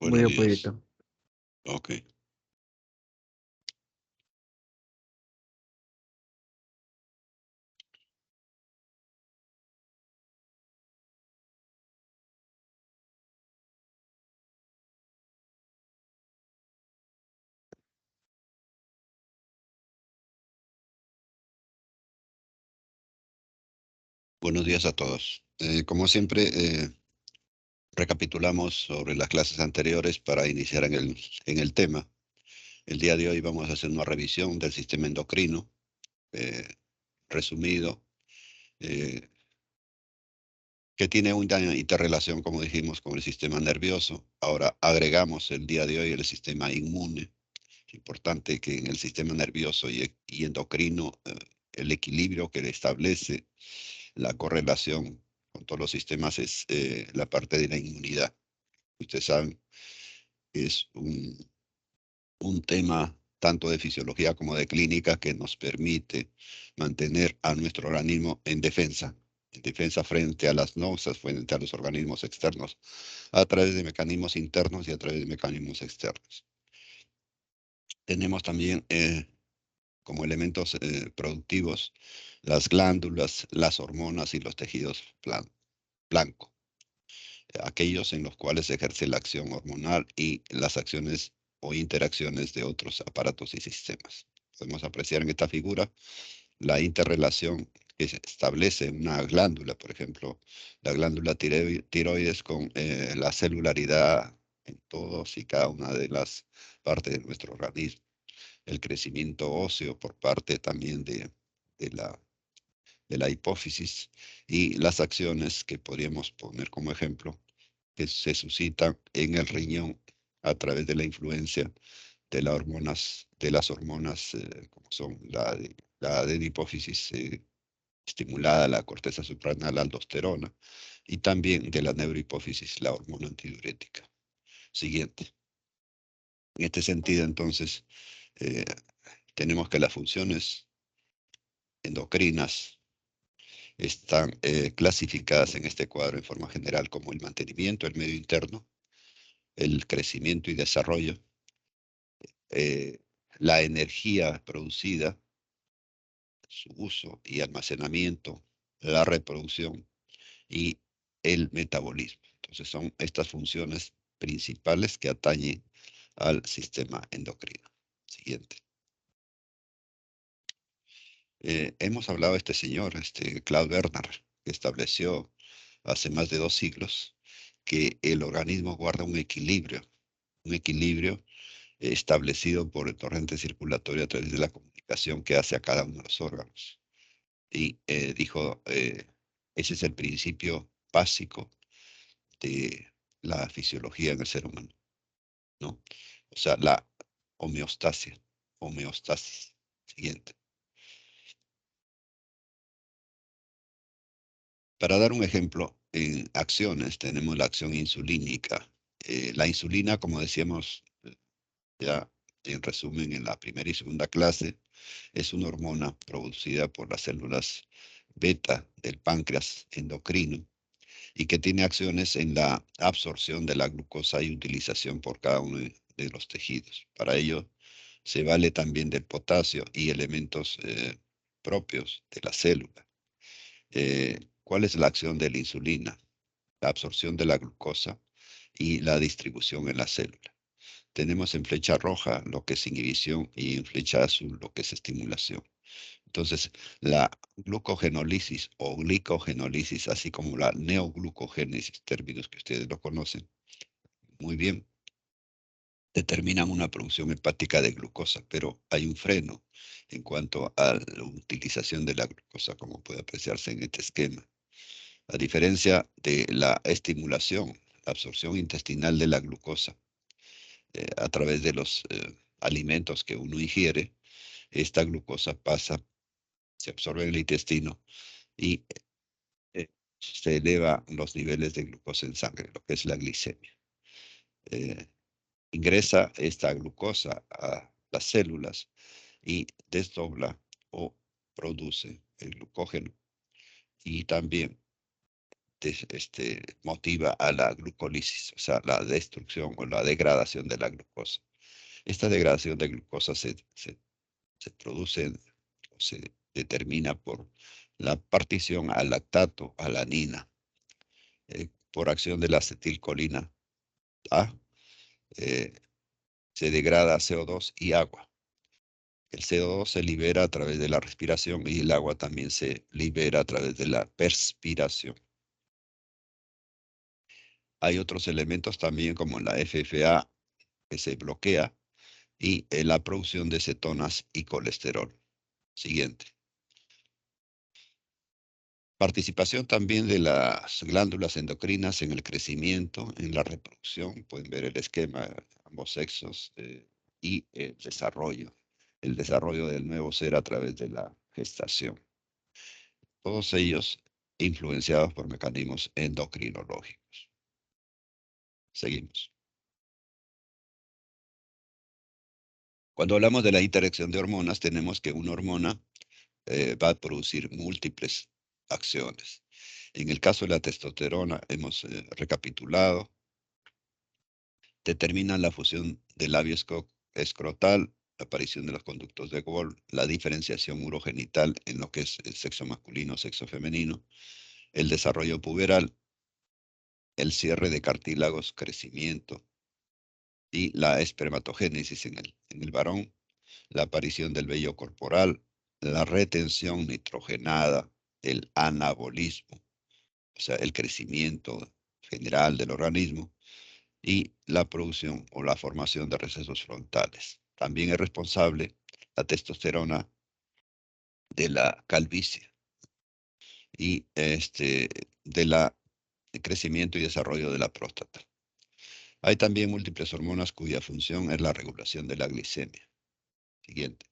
Muy Buenos bien, días. Pollito. Ok. Buenos días a todos. Como siempre, recapitulamos sobre las clases anteriores para iniciar en el tema. El día de hoy vamos a hacer una revisión del sistema endocrino, eh, resumido, eh, que tiene una interrelación, como dijimos, con el sistema nervioso. Ahora agregamos el día de hoy el sistema inmune. Es importante que en el sistema nervioso y endocrino, el equilibrio que le establece la correlación con todos los sistemas es la parte de la inmunidad. Ustedes saben, es un tema tanto de fisiología como de clínica que nos permite mantener a nuestro organismo en defensa frente a las náuseas, frente a los organismos externos, a través de mecanismos internos y a través de mecanismos externos. Tenemos también como elementos productivos las glándulas, las hormonas y los tejidos blancos, aquellos en los cuales se ejerce la acción hormonal y las acciones o interacciones de otros aparatos y sistemas. Podemos apreciar en esta figura la interrelación que se establece en una glándula, por ejemplo, la glándula tiroides con la celularidad en todos y cada una de las partes de nuestro organismo, el crecimiento óseo por parte también de de la hipófisis y las acciones que podríamos poner como ejemplo que se suscitan en el riñón a través de la influencia de las hormonas como son la de hipófisis estimulada, la corteza suprarrenal, la aldosterona, y también de la neurohipófisis, la hormona antidiurética. Siguiente. En este sentido, entonces, eh, tenemos que las funciones endocrinas están clasificadas en este cuadro en forma general como el mantenimiento del medio interno, el crecimiento y desarrollo, eh, la energía producida, su uso y almacenamiento, la reproducción y el metabolismo. Entonces son estas funciones principales que atañen al sistema endocrino. Siguiente. Hemos hablado de este señor, Claude Bernard, que estableció hace más de 2 siglos que el organismo guarda un equilibrio establecido por el torrente circulatorio a través de la comunicación que hace a cada uno de los órganos. Y dijo, ese es el principio básico de la fisiología en el ser humano, ¿no? O sea, la homeostasia, homeostasis. Siguiente. Para dar un ejemplo, en acciones tenemos la acción insulínica. La insulina, como decíamos ya en resumen en la primera y segunda clase, es una hormona producida por las células beta del páncreas endocrino y que tiene acciones en la absorción de la glucosa y utilización por cada uno de los tejidos. Para ello, se vale también del potasio y elementos propios de la célula. ¿Cuál es la acción de la insulina? La absorción de la glucosa y la distribución en la célula. Tenemos en flecha roja lo que es inhibición y en flecha azul lo que es estimulación. Entonces, la glucogenólisis o glicogenólisis, así como la neoglucogénesis, términos que ustedes lo conocen muy bien, determinan una producción hepática de glucosa, pero hay un freno en cuanto a la utilización de la glucosa, como puede apreciarse en este esquema. A diferencia de la estimulación, la absorción intestinal de la glucosa a través de los alimentos que uno ingiere, esta glucosa pasa, se absorbe en el intestino y se eleva los niveles de glucosa en sangre, lo que es la glicemia. Eh, Ingresa esta glucosa a las células y desdobla o produce el glucógeno y también motiva a la glucólisis, o sea, la destrucción o la degradación de la glucosa. Esta degradación de glucosa se produce o se determina por la partición al lactato, alanina, por acción de la acetilcolina A, eh, se degrada CO2 y agua. El CO2 se libera a través de la respiración y el agua también se libera a través de la perspiración. Hay otros elementos también como la FFA que se bloquea y la producción de cetonas y colesterol. Siguiente. Participación también de las glándulas endocrinas en el crecimiento, en la reproducción. Pueden ver el esquema, ambos sexos, y el desarrollo del nuevo ser a través de la gestación. Todos ellos influenciados por mecanismos endocrinológicos. Seguimos. Cuando hablamos de la interacción de hormonas, tenemos que una hormona va a producir múltiples acciones. En el caso de la testosterona, hemos recapitulado, determina la fusión del labio escrotal, la aparición de los conductos de Gold, la diferenciación urogenital en lo que es el sexo masculino, sexo femenino, el desarrollo puberal, el cierre de cartílagos, crecimiento y la espermatogénesis en el varón, la aparición del vello corporal, la retención nitrogenada, el anabolismo, o sea, el crecimiento general del organismo y la producción o la formación de recesos frontales. También es responsable la testosterona de la calvicie y de la crecimiento y desarrollo de la próstata. Hay también múltiples hormonas cuya función es la regulación de la glicemia. Siguiente.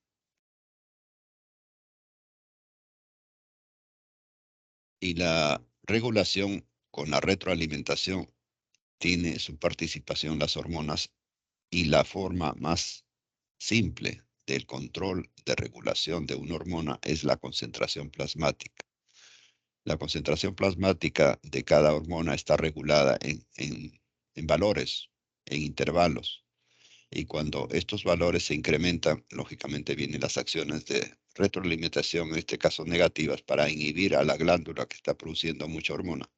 Y la regulación con la retroalimentación tiene su participación las hormonas y la forma más simple del control de regulación de una hormona es la concentración plasmática. La concentración plasmática de cada hormona está regulada en valores, en intervalos. Y cuando estos valores se incrementan, lógicamente vienen las acciones de retroalimentación, en este caso negativas, para inhibir a la glándula que está produciendo mucha hormona.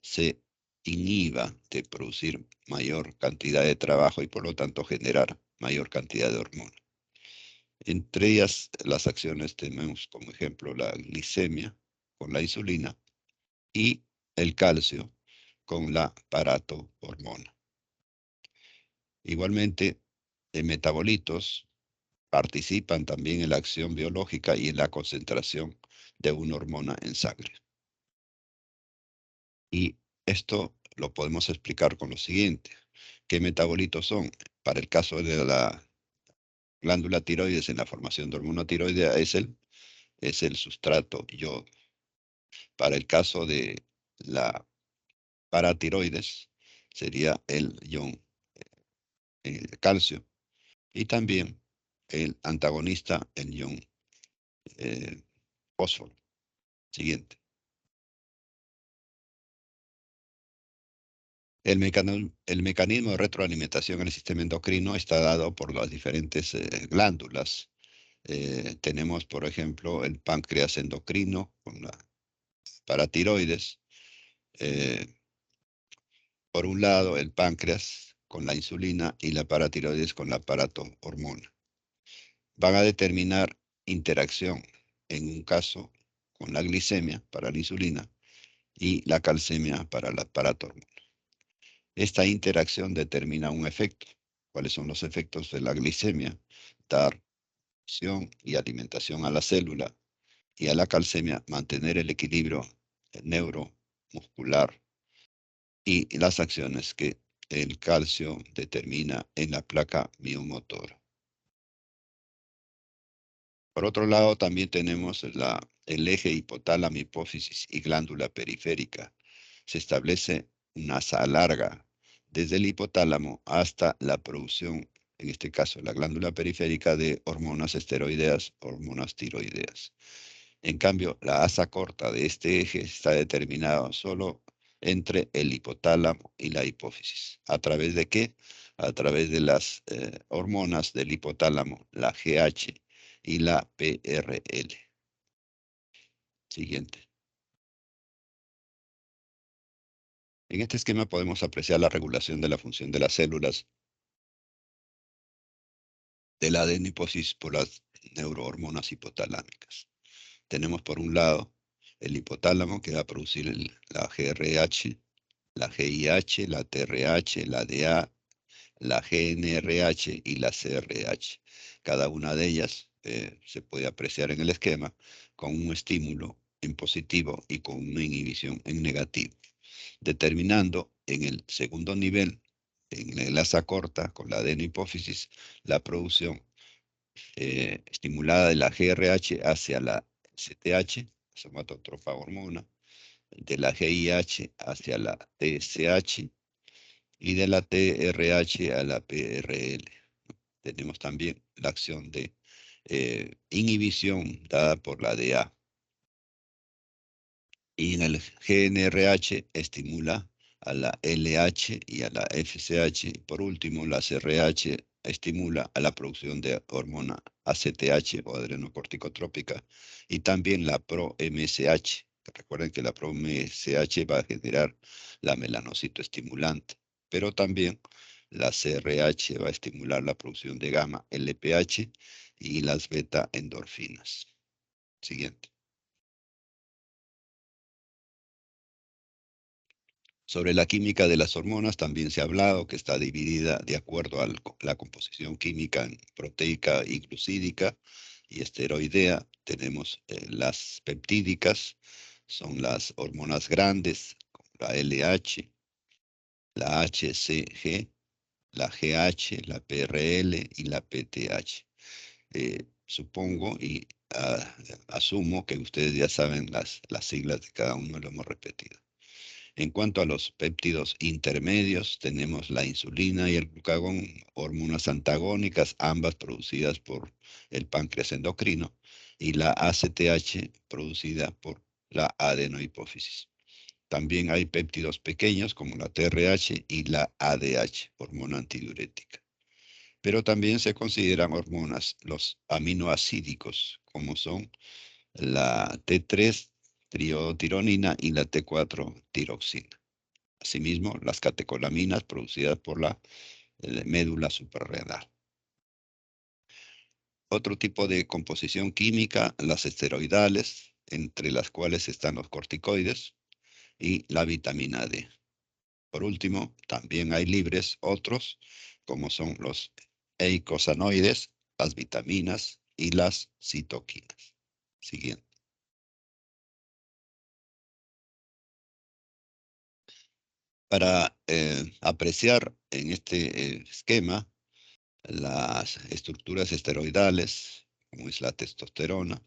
Se inhiba de producir mayor cantidad de trabajo y por lo tanto generar mayor cantidad de hormona. Entre ellas, las acciones tenemos como ejemplo la glicemia con la insulina y el calcio con la parato-hormona. Igualmente, metabolitos participan también en la acción biológica y en la concentración de una hormona en sangre. Y esto lo podemos explicar con lo siguiente. ¿Qué metabolitos son? Para el caso de la glándula tiroides en la formación de hormona tiroidea es el sustrato yodo. Para el caso de la paratiroides sería el ion calcio y también el antagonista, el ion fósforo. Siguiente. El mecanismo de retroalimentación en el sistema endocrino está dado por las diferentes glándulas. Tenemos, por ejemplo, el páncreas endocrino con la paratiroides. Eh, por un lado, el páncreas con la insulina y la paratiroides con la parato-hormona. Van a determinar interacción, en un caso, con la glicemia para la insulina y la calcemia para la parato-hormona. Esta interacción determina un efecto. ¿Cuáles son los efectos de la glicemia? Dar acción y alimentación a la célula y a la calcemia, mantener el equilibrio neuromuscular y las acciones que el calcio determina en la placa miomotora. Por otro lado, también tenemos el eje hipotálamo, hipófisis y glándula periférica. Se establece una asa larga desde el hipotálamo hasta la producción, en este caso la glándula periférica, de hormonas esteroideas, hormonas tiroideas. En cambio, la asa corta de este eje está determinada solo entre el hipotálamo y la hipófisis. ¿A través de qué? A través de las hormonas del hipotálamo, la GH y la PRL. Siguiente. En este esquema podemos apreciar la regulación de la función de las células de la adenohipófisis por las neurohormonas hipotalámicas. Tenemos por un lado el hipotálamo que va a producir la GRH, la GIH, la TRH, la DA, la GNRH y la CRH. Cada una de ellas se puede apreciar en el esquema con un estímulo en positivo y con una inhibición en negativo, determinando en el segundo nivel, en la enlaza corta con la adenohipófisis, la producción estimulada de la GRH hacia la CTH, somatotrofa hormona, de la GIH hacia la TSH y de la TRH a la PRL. Tenemos también la acción de inhibición dada por la DA. Y en el GNRH estimula a la LH y a la FSH. Y por último, la CRH estimula a la producción de hormona ACTH o adrenocorticotrópica y también la PRO-MSH. Recuerden que la PRO-MSH va a generar la melanocito estimulante, pero también la CRH va a estimular la producción de gamma LPH y las beta endorfinas. Siguiente. Sobre la química de las hormonas también se ha hablado que está dividida de acuerdo a la composición química en proteica y glucídica y esteroidea. Tenemos las peptídicas, son las hormonas grandes, la LH, la HCG, la GH, la PRL y la PTH. Supongo y asumo que ustedes ya saben las siglas de cada uno, lo hemos repetido. En cuanto a los péptidos intermedios, tenemos la insulina y el glucagón, hormonas antagónicas, ambas producidas por el páncreas endocrino, y la ACTH producida por la adenohipófisis. También hay péptidos pequeños como la TRH y la ADH, hormona antidiurética. Pero también se consideran hormonas los aminoacídicos, como son la T3 triotironina y la T4 tiroxina. Asimismo, las catecolaminas producidas por la médula suprarrenal. Otro tipo de composición química, las esteroidales, entre las cuales están los corticoides y la vitamina D. Por último, también hay libres otros, como son los eicosanoides, las vitaminas y las citoquinas. Siguiente. Para apreciar en este esquema las estructuras esteroidales, como es la testosterona,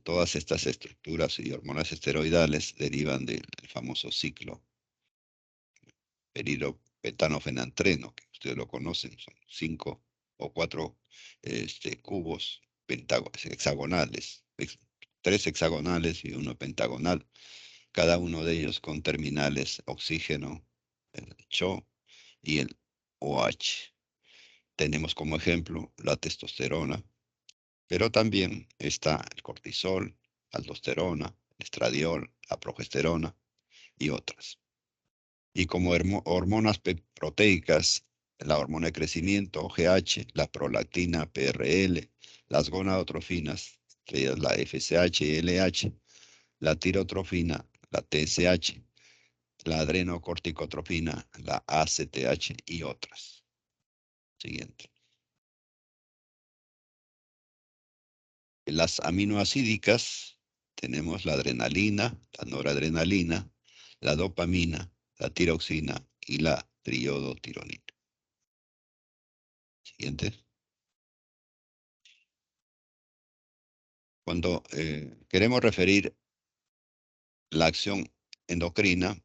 todas estas estructuras y hormonas esteroidales derivan del famoso ciclo peridopetano-fenantreno, que ustedes lo conocen, son 5 o 4 cubos hexagonales, 3 hexagonales y uno pentagonal, cada uno de ellos con terminales oxígeno, el CHO y el OH. Tenemos como ejemplo la testosterona, pero también está el cortisol, aldosterona, el estradiol, la progesterona y otras. Y como hormonas proteicas, la hormona de crecimiento, GH, la prolactina, PRL, las gonadotrofinas, la FSH y LH, la tirotrofina, la TSH, la adrenocorticotropina, la ACTH y otras. Siguiente. Las aminoacídicas tenemos la adrenalina, la noradrenalina, la dopamina, la tiroxina y la triodotironina. Siguiente. Cuando queremos referir la acción endocrina,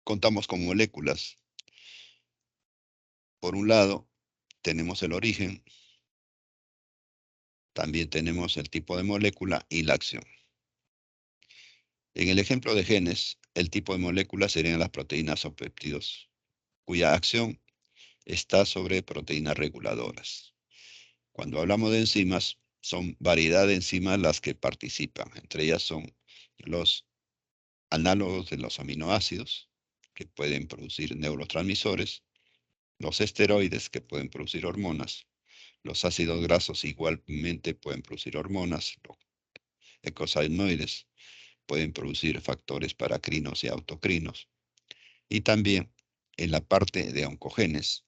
contamos con moléculas. Por un lado, tenemos el origen, también tenemos el tipo de molécula y la acción. En el ejemplo de genes, el tipo de moléculas serían las proteínas o péptidos, cuya acción está sobre proteínas reguladoras. Cuando hablamos de enzimas, son variedad de enzimas las que participan. Entre ellas son los análogos de los aminoácidos, que pueden producir neurotransmisores, los esteroides, que pueden producir hormonas, los ácidos grasos igualmente pueden producir hormonas, los ecosanoides pueden producir factores paracrinos y autocrinos, y también en la parte de oncogenes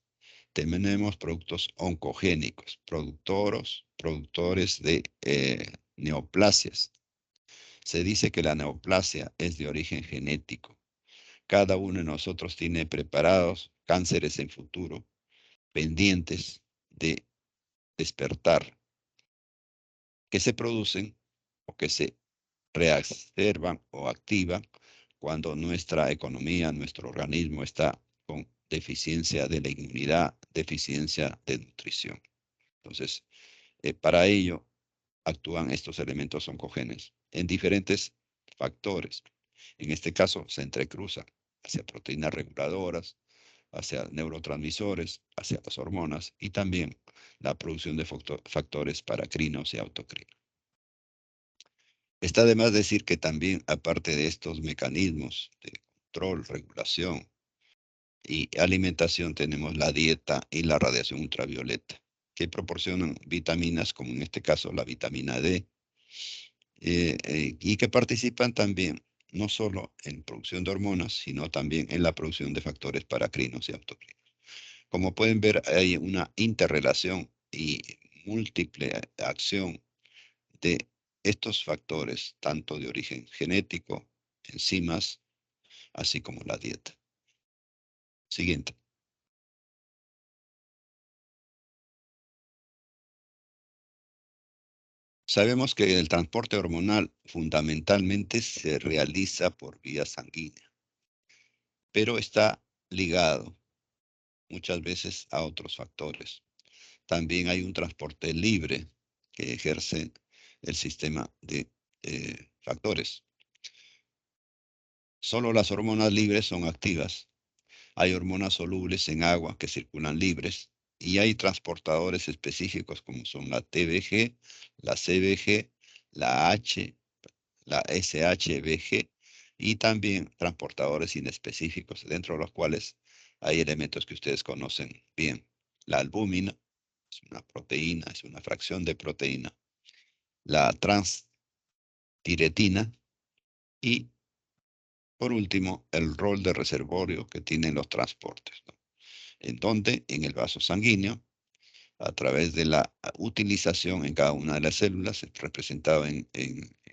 tenemos productos oncogénicos, productores de neoplasias. Se dice que la neoplasia es de origen genético. Cada uno de nosotros tiene preparados cánceres en futuro, pendientes de despertar, que se producen o que se reactivan o activan cuando nuestra economía, nuestro organismo está con deficiencia de la inmunidad, deficiencia de nutrición. Entonces, para ello actúan estos elementos oncogenes en diferentes factores. En este caso, se entrecruza hacia proteínas reguladoras, hacia neurotransmisores, hacia las hormonas y también la producción de factores paracrinos y autocrinos. Está de más decir que también, aparte de estos mecanismos de control, regulación y alimentación, tenemos la dieta y la radiación ultravioleta, que proporcionan vitaminas, como en este caso la vitamina D, y que participan también no solo en producción de hormonas, sino también en la producción de factores paracrinos y autocrinos. Como pueden ver, hay una interrelación y múltiple acción de estos factores, tanto de origen genético, enzimas, así como la dieta. Siguiente. Sabemos que el transporte hormonal fundamentalmente se realiza por vía sanguínea, pero está ligado muchas veces a otros factores. También hay un transporte libre que ejerce el sistema de factores. Solo las hormonas libres son activas. Hay hormonas solubles en agua que circulan libres y hay transportadores específicos como son la TBG, la CBG, la H, la SHBG y también transportadores inespecíficos, dentro de los cuales hay elementos que ustedes conocen bien. La albúmina es una proteína, es una fracción de proteína. La transtiretina y, por último, el rol de reservorio que tienen los transportes, ¿no? En donde en el vaso sanguíneo, a través de la utilización en cada una de las células, representado en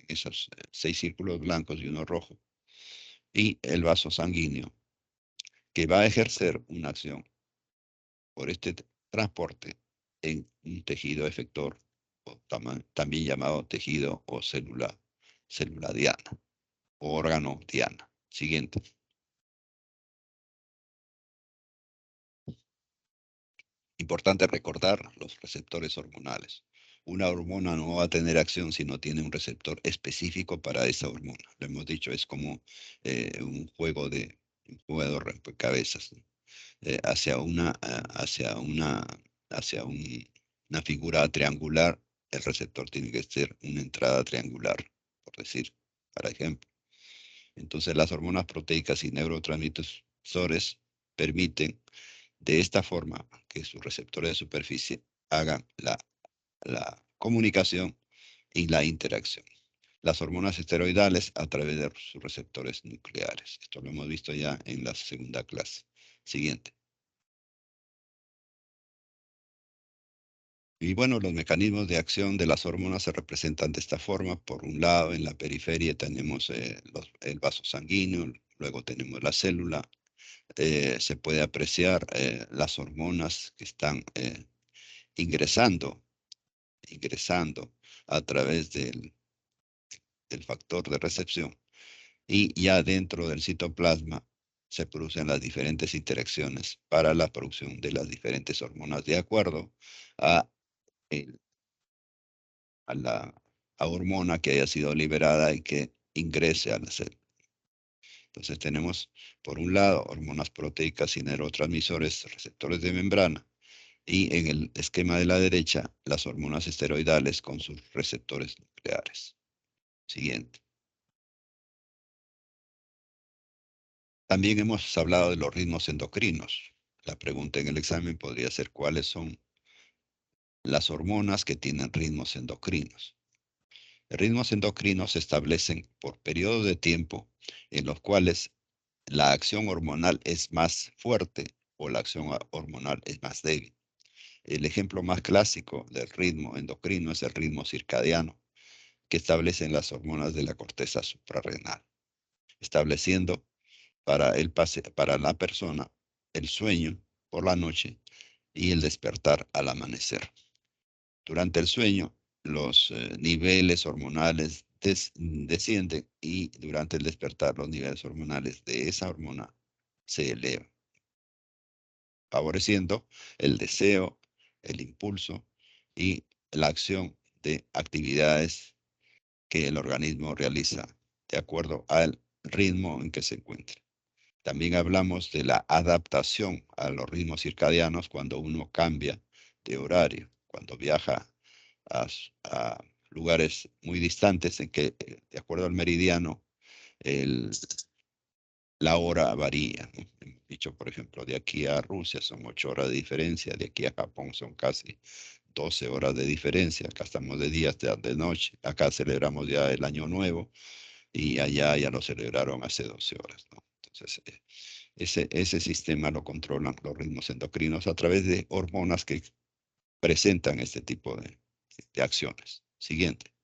esos 6 círculos blancos y uno rojo, y el vaso sanguíneo, que va a ejercer una acción por este transporte en un tejido efector, o también llamado tejido o célula diana, o órgano diana. Siguiente. Importante recordar los receptores hormonales. Una hormona no va a tener acción si no tiene un receptor específico para esa hormona. Lo hemos dicho, es como un juego de rompecabezas, ¿no? Hacia una figura triangular, el receptor tiene que ser una entrada triangular, por decir, para ejemplo. Entonces, las hormonas proteicas y neurotransmisores permiten de esta forma que sus receptores de superficie hagan la comunicación y la interacción. Las hormonas esteroidales a través de sus receptores nucleares. Esto lo hemos visto ya en la segunda clase. Siguiente. Y bueno, los mecanismos de acción de las hormonas se representan de esta forma. Por un lado, en la periferia tenemos el vaso sanguíneo, luego tenemos la célula. Se puede apreciar las hormonas que están ingresando, ingresando a través del factor de recepción, y ya dentro del citoplasma se producen las diferentes interacciones para la producción de las diferentes hormonas de acuerdo a, el- a la hormona que haya sido liberada y que ingrese a la célula. Entonces tenemos, por un lado, hormonas proteicas y neurotransmisores, receptores de membrana, y en el esquema de la derecha, las hormonas esteroidales con sus receptores nucleares. Siguiente. También hemos hablado de los ritmos endocrinos. La pregunta en el examen podría ser cuáles son las hormonas que tienen ritmos endocrinos. Los ritmos endocrinos se establecen por periodos de tiempo en los cuales la acción hormonal es más fuerte o la acción hormonal es más débil. El ejemplo más clásico del ritmo endocrino es el ritmo circadiano, que establecen las hormonas de la corteza suprarrenal, estableciendo para la persona el sueño por la noche y el despertar al amanecer. Durante el sueño, los niveles hormonales descienden y durante el despertar los niveles hormonales de esa hormona se elevan, favoreciendo el deseo, el impulso y la acción de actividades que el organismo realiza de acuerdo al ritmo en que se encuentra. También hablamos de la adaptación a los ritmos circadianos cuando uno cambia de horario, cuando viaja a lugares muy distantes en que, de acuerdo al meridiano, el, la hora varía, ¿no? Hemos dicho, por ejemplo, de aquí a Rusia son 8 horas de diferencia, de aquí a Japón son casi 12 horas de diferencia, acá estamos de día hasta de noche, acá celebramos ya el año nuevo y allá ya lo celebraron hace 12 horas, ¿no? Entonces, ese sistema lo controlan los ritmos endocrinos a través de hormonas que presentan este tipo de acciones. Siguiente.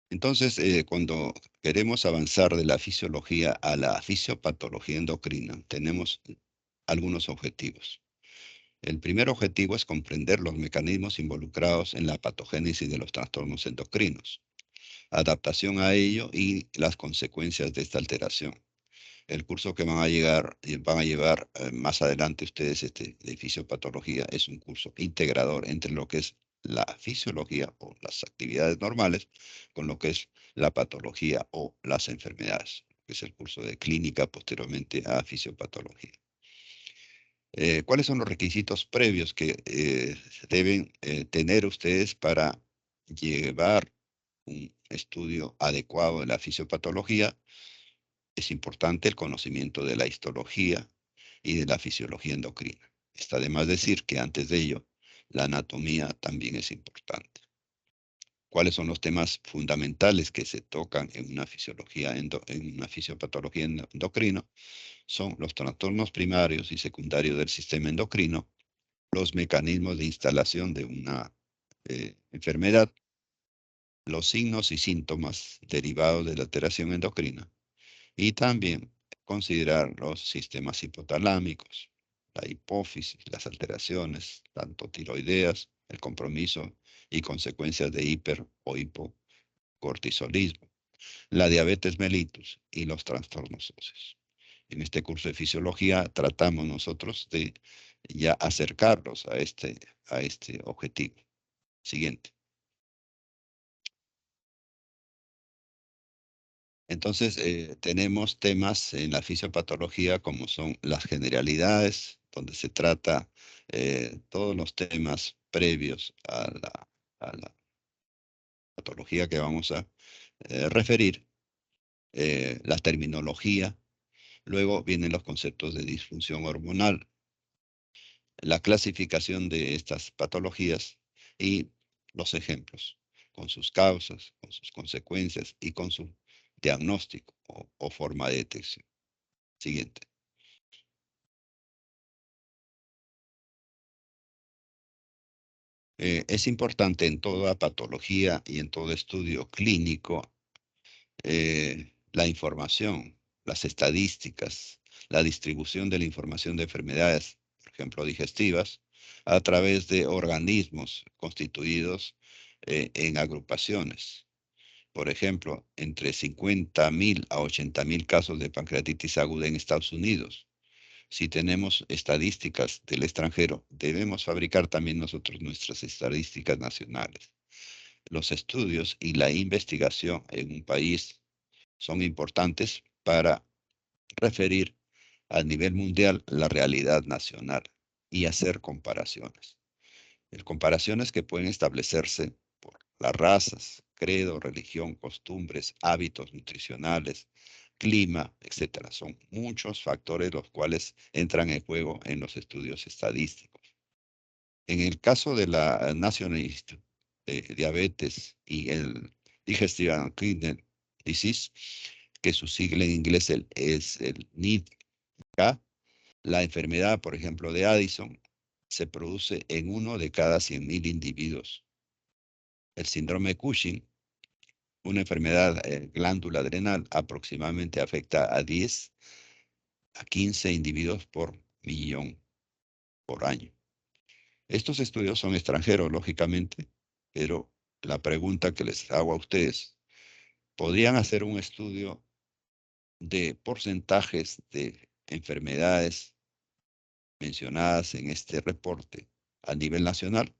Entonces, cuando queremos avanzar de la fisiología a la fisiopatología endocrina, tenemos algunos objetivos. El primer objetivo es comprender los mecanismos involucrados en la patogénesis de los trastornos endocrinos, adaptación a ello y las consecuencias de esta alteración. El curso que van a llevar más adelante ustedes de fisiopatología es un curso integrador entre lo que es la fisiología o las actividades normales con lo que es la patología o las enfermedades, que es el curso de clínica posteriormente a fisiopatología. ¿Cuáles son los requisitos previos que deben tener ustedes para llevar un estudio adecuado de la fisiopatología? Es importante el conocimiento de la histología y de la fisiología endocrina. Está de más decir que antes de ello, la anatomía también es importante. ¿Cuáles son los temas fundamentales que se tocan en una en una fisiopatología endocrina? Son los trastornos primarios y secundarios del sistema endocrino, los mecanismos de instalación de una enfermedad, los signos y síntomas derivados de la alteración endocrina, y también considerar los sistemas hipotalámicos, la hipófisis, las alteraciones, tanto tiroideas, el compromiso y consecuencias de hiper o hipocortisolismo, la diabetes mellitus y los trastornos óseos. En este curso de fisiología tratamos nosotros de ya acercarlos a este objetivo. Siguiente. Entonces, tenemos temas en la fisiopatología como son las generalidades, donde se trata todos los temas previos a la patología que vamos a referir, la terminología, luego vienen los conceptos de disfunción hormonal, la clasificación de estas patologías y los ejemplos, con sus causas, con sus consecuencias y con su diagnóstico o forma de detección. Siguiente. Es importante en toda patología y en todo estudio clínico la información, las estadísticas, la distribución de la información de enfermedades, por ejemplo, digestivas, a través de organismos constituidos en agrupaciones. Por ejemplo, entre 50.000 a 80.000 casos de pancreatitis aguda en Estados Unidos. Si tenemos estadísticas del extranjero, debemos fabricar también nosotros nuestras estadísticas nacionales. los estudios y la investigación en un país son importantes para referir a nivel mundial la realidad nacional y hacer comparaciones. Comparaciones que pueden establecerse por las razas, credo, religión, costumbres, hábitos nutricionales, clima, etcétera. Son muchos factores los cuales entran en juego en los estudios estadísticos. En el caso de la National Institute de Diabetes y el Digestive and Kidney Disease, que su sigla en inglés es el NIDCA, la enfermedad, por ejemplo, de Addison, se produce en 1 de cada 100.000 individuos. El síndrome de Cushing, una enfermedad glándula adrenal, aproximadamente afecta a 10 a 15 individuos por millón por año. Estos estudios son extranjeros, lógicamente, pero la pregunta que les hago a ustedes, ¿podrían hacer un estudio de porcentajes de enfermedades mencionadas en este reporte a nivel nacional?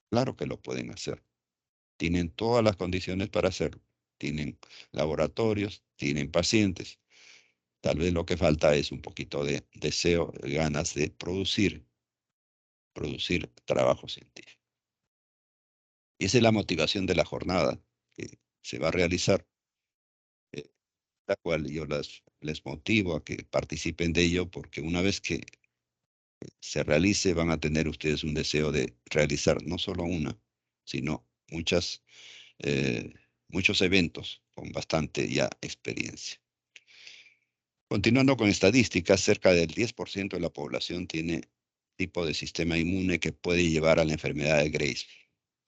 Claro que lo pueden hacer. Tienen todas las condiciones para hacerlo. Tienen laboratorios, tienen pacientes. Tal vez lo que falta es un poquito de deseo, ganas de producir trabajo científico. Y esa es la motivación de la jornada que se va a realizar, la cual yo les motivo a que participen de ello, porque una vez que se realice, van a tener ustedes un deseo de realizar no solo una, sino eh, muchos eventos con bastante ya experiencia. Continuando con estadísticas, cerca del 10% de la población tiene tipo de sistema inmune que puede llevar a la enfermedad de Graves.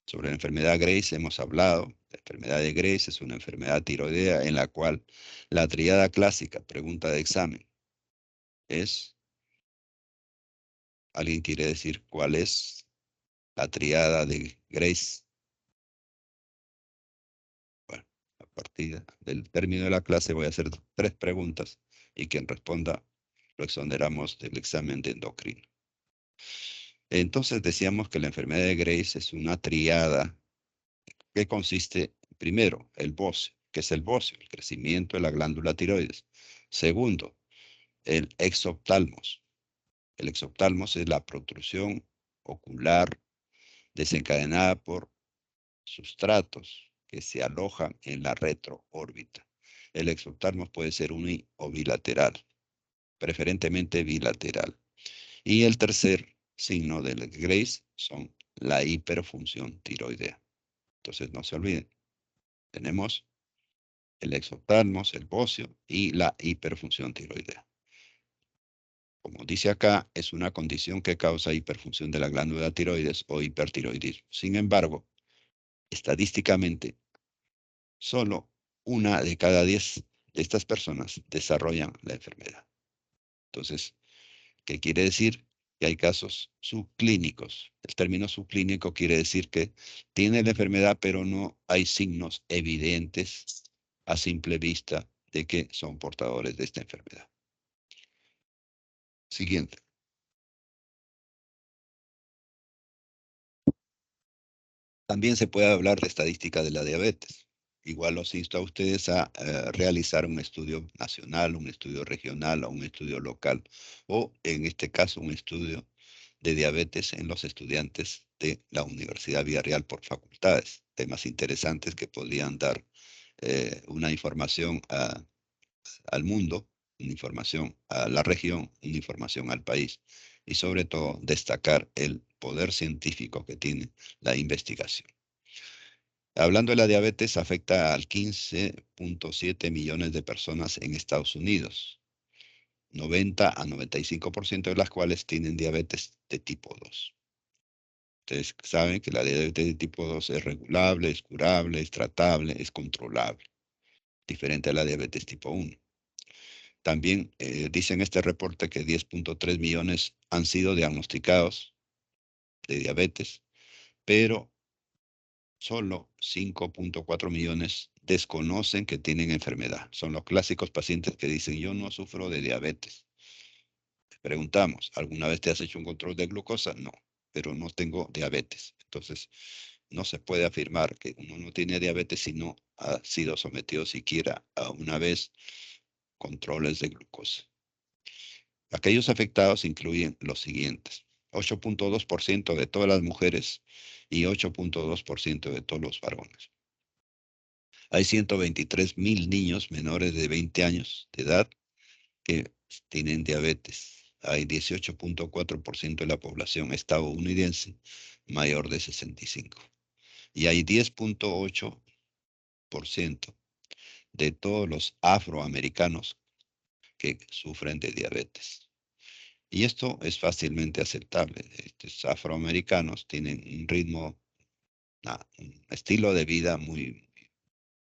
Sobre la enfermedad de Graves hemos hablado. La enfermedad de Graves es una enfermedad tiroidea en la cual la triada clásica, pregunta de examen, es, ¿alguien quiere decir cuál es la triada de Graves? Bueno, a partir del término de la clase voy a hacer 3 preguntas y quien responda lo exoneramos del examen de endocrino. Entonces decíamos que la enfermedad de Graves es una triada que consiste, primero, el bocio. ¿Qué es el bocio? El crecimiento de la glándula tiroides. Segundo, el exoptalmos. El exoptalmos es la protrusión ocular desencadenada por sustratos que se alojan en la retroórbita. El exoptalmos puede ser uni o bilateral, preferentemente bilateral. Y el tercer signo del Graves son la hiperfunción tiroidea. Entonces no se olviden, tenemos el exoptalmos, el bocio y la hiperfunción tiroidea. Como dice acá, es una condición que causa hiperfunción de la glándula tiroides o hipertiroidismo. Sin embargo, estadísticamente, solo 1 de cada 10 de estas personas desarrollan la enfermedad. Entonces, ¿qué quiere decir? Que hay casos subclínicos. El término subclínico quiere decir que tiene la enfermedad, pero no hay signos evidentes a simple vista de que son portadores de esta enfermedad. Siguiente. También se puede hablar de estadística de la diabetes. Igual los insto a ustedes a realizar un estudio nacional, un estudio regional o un estudio local, o en este caso un estudio de diabetes en los estudiantes de la Universidad Villarreal por facultades. Temas interesantes que podrían dar una información al mundo, una información a la región, una información al país y sobre todo destacar el poder científico que tiene la investigación. Hablando de la diabetes, afecta al 15.7 millones de personas en Estados Unidos, 90 a 95% de las cuales tienen diabetes de tipo 2. Ustedes saben que la diabetes de tipo 2 es regulable, es curable, es tratable, es controlable, diferente a la diabetes tipo 1. También dice en este reporte que 10.3 millones han sido diagnosticados de diabetes, pero solo 5.4 millones desconocen que tienen enfermedad. Son los clásicos pacientes que dicen, yo no sufro de diabetes. Preguntamos, ¿alguna vez te has hecho un control de glucosa? No, pero no tengo diabetes. Entonces, no se puede afirmar que uno no tiene diabetes si no ha sido sometido siquiera a una vez controles de glucosa. Aquellos afectados incluyen los siguientes: 8.2% de todas las mujeres y 8.2% de todos los varones. Hay 123,000 niños menores de 20 años de edad que tienen diabetes. Hay 18.4% de la población estadounidense mayor de 65. Y hay 10.8% de todos los afroamericanos que sufren de diabetes. Y esto es fácilmente aceptable. Estos afroamericanos tienen un ritmo, un estilo de vida muy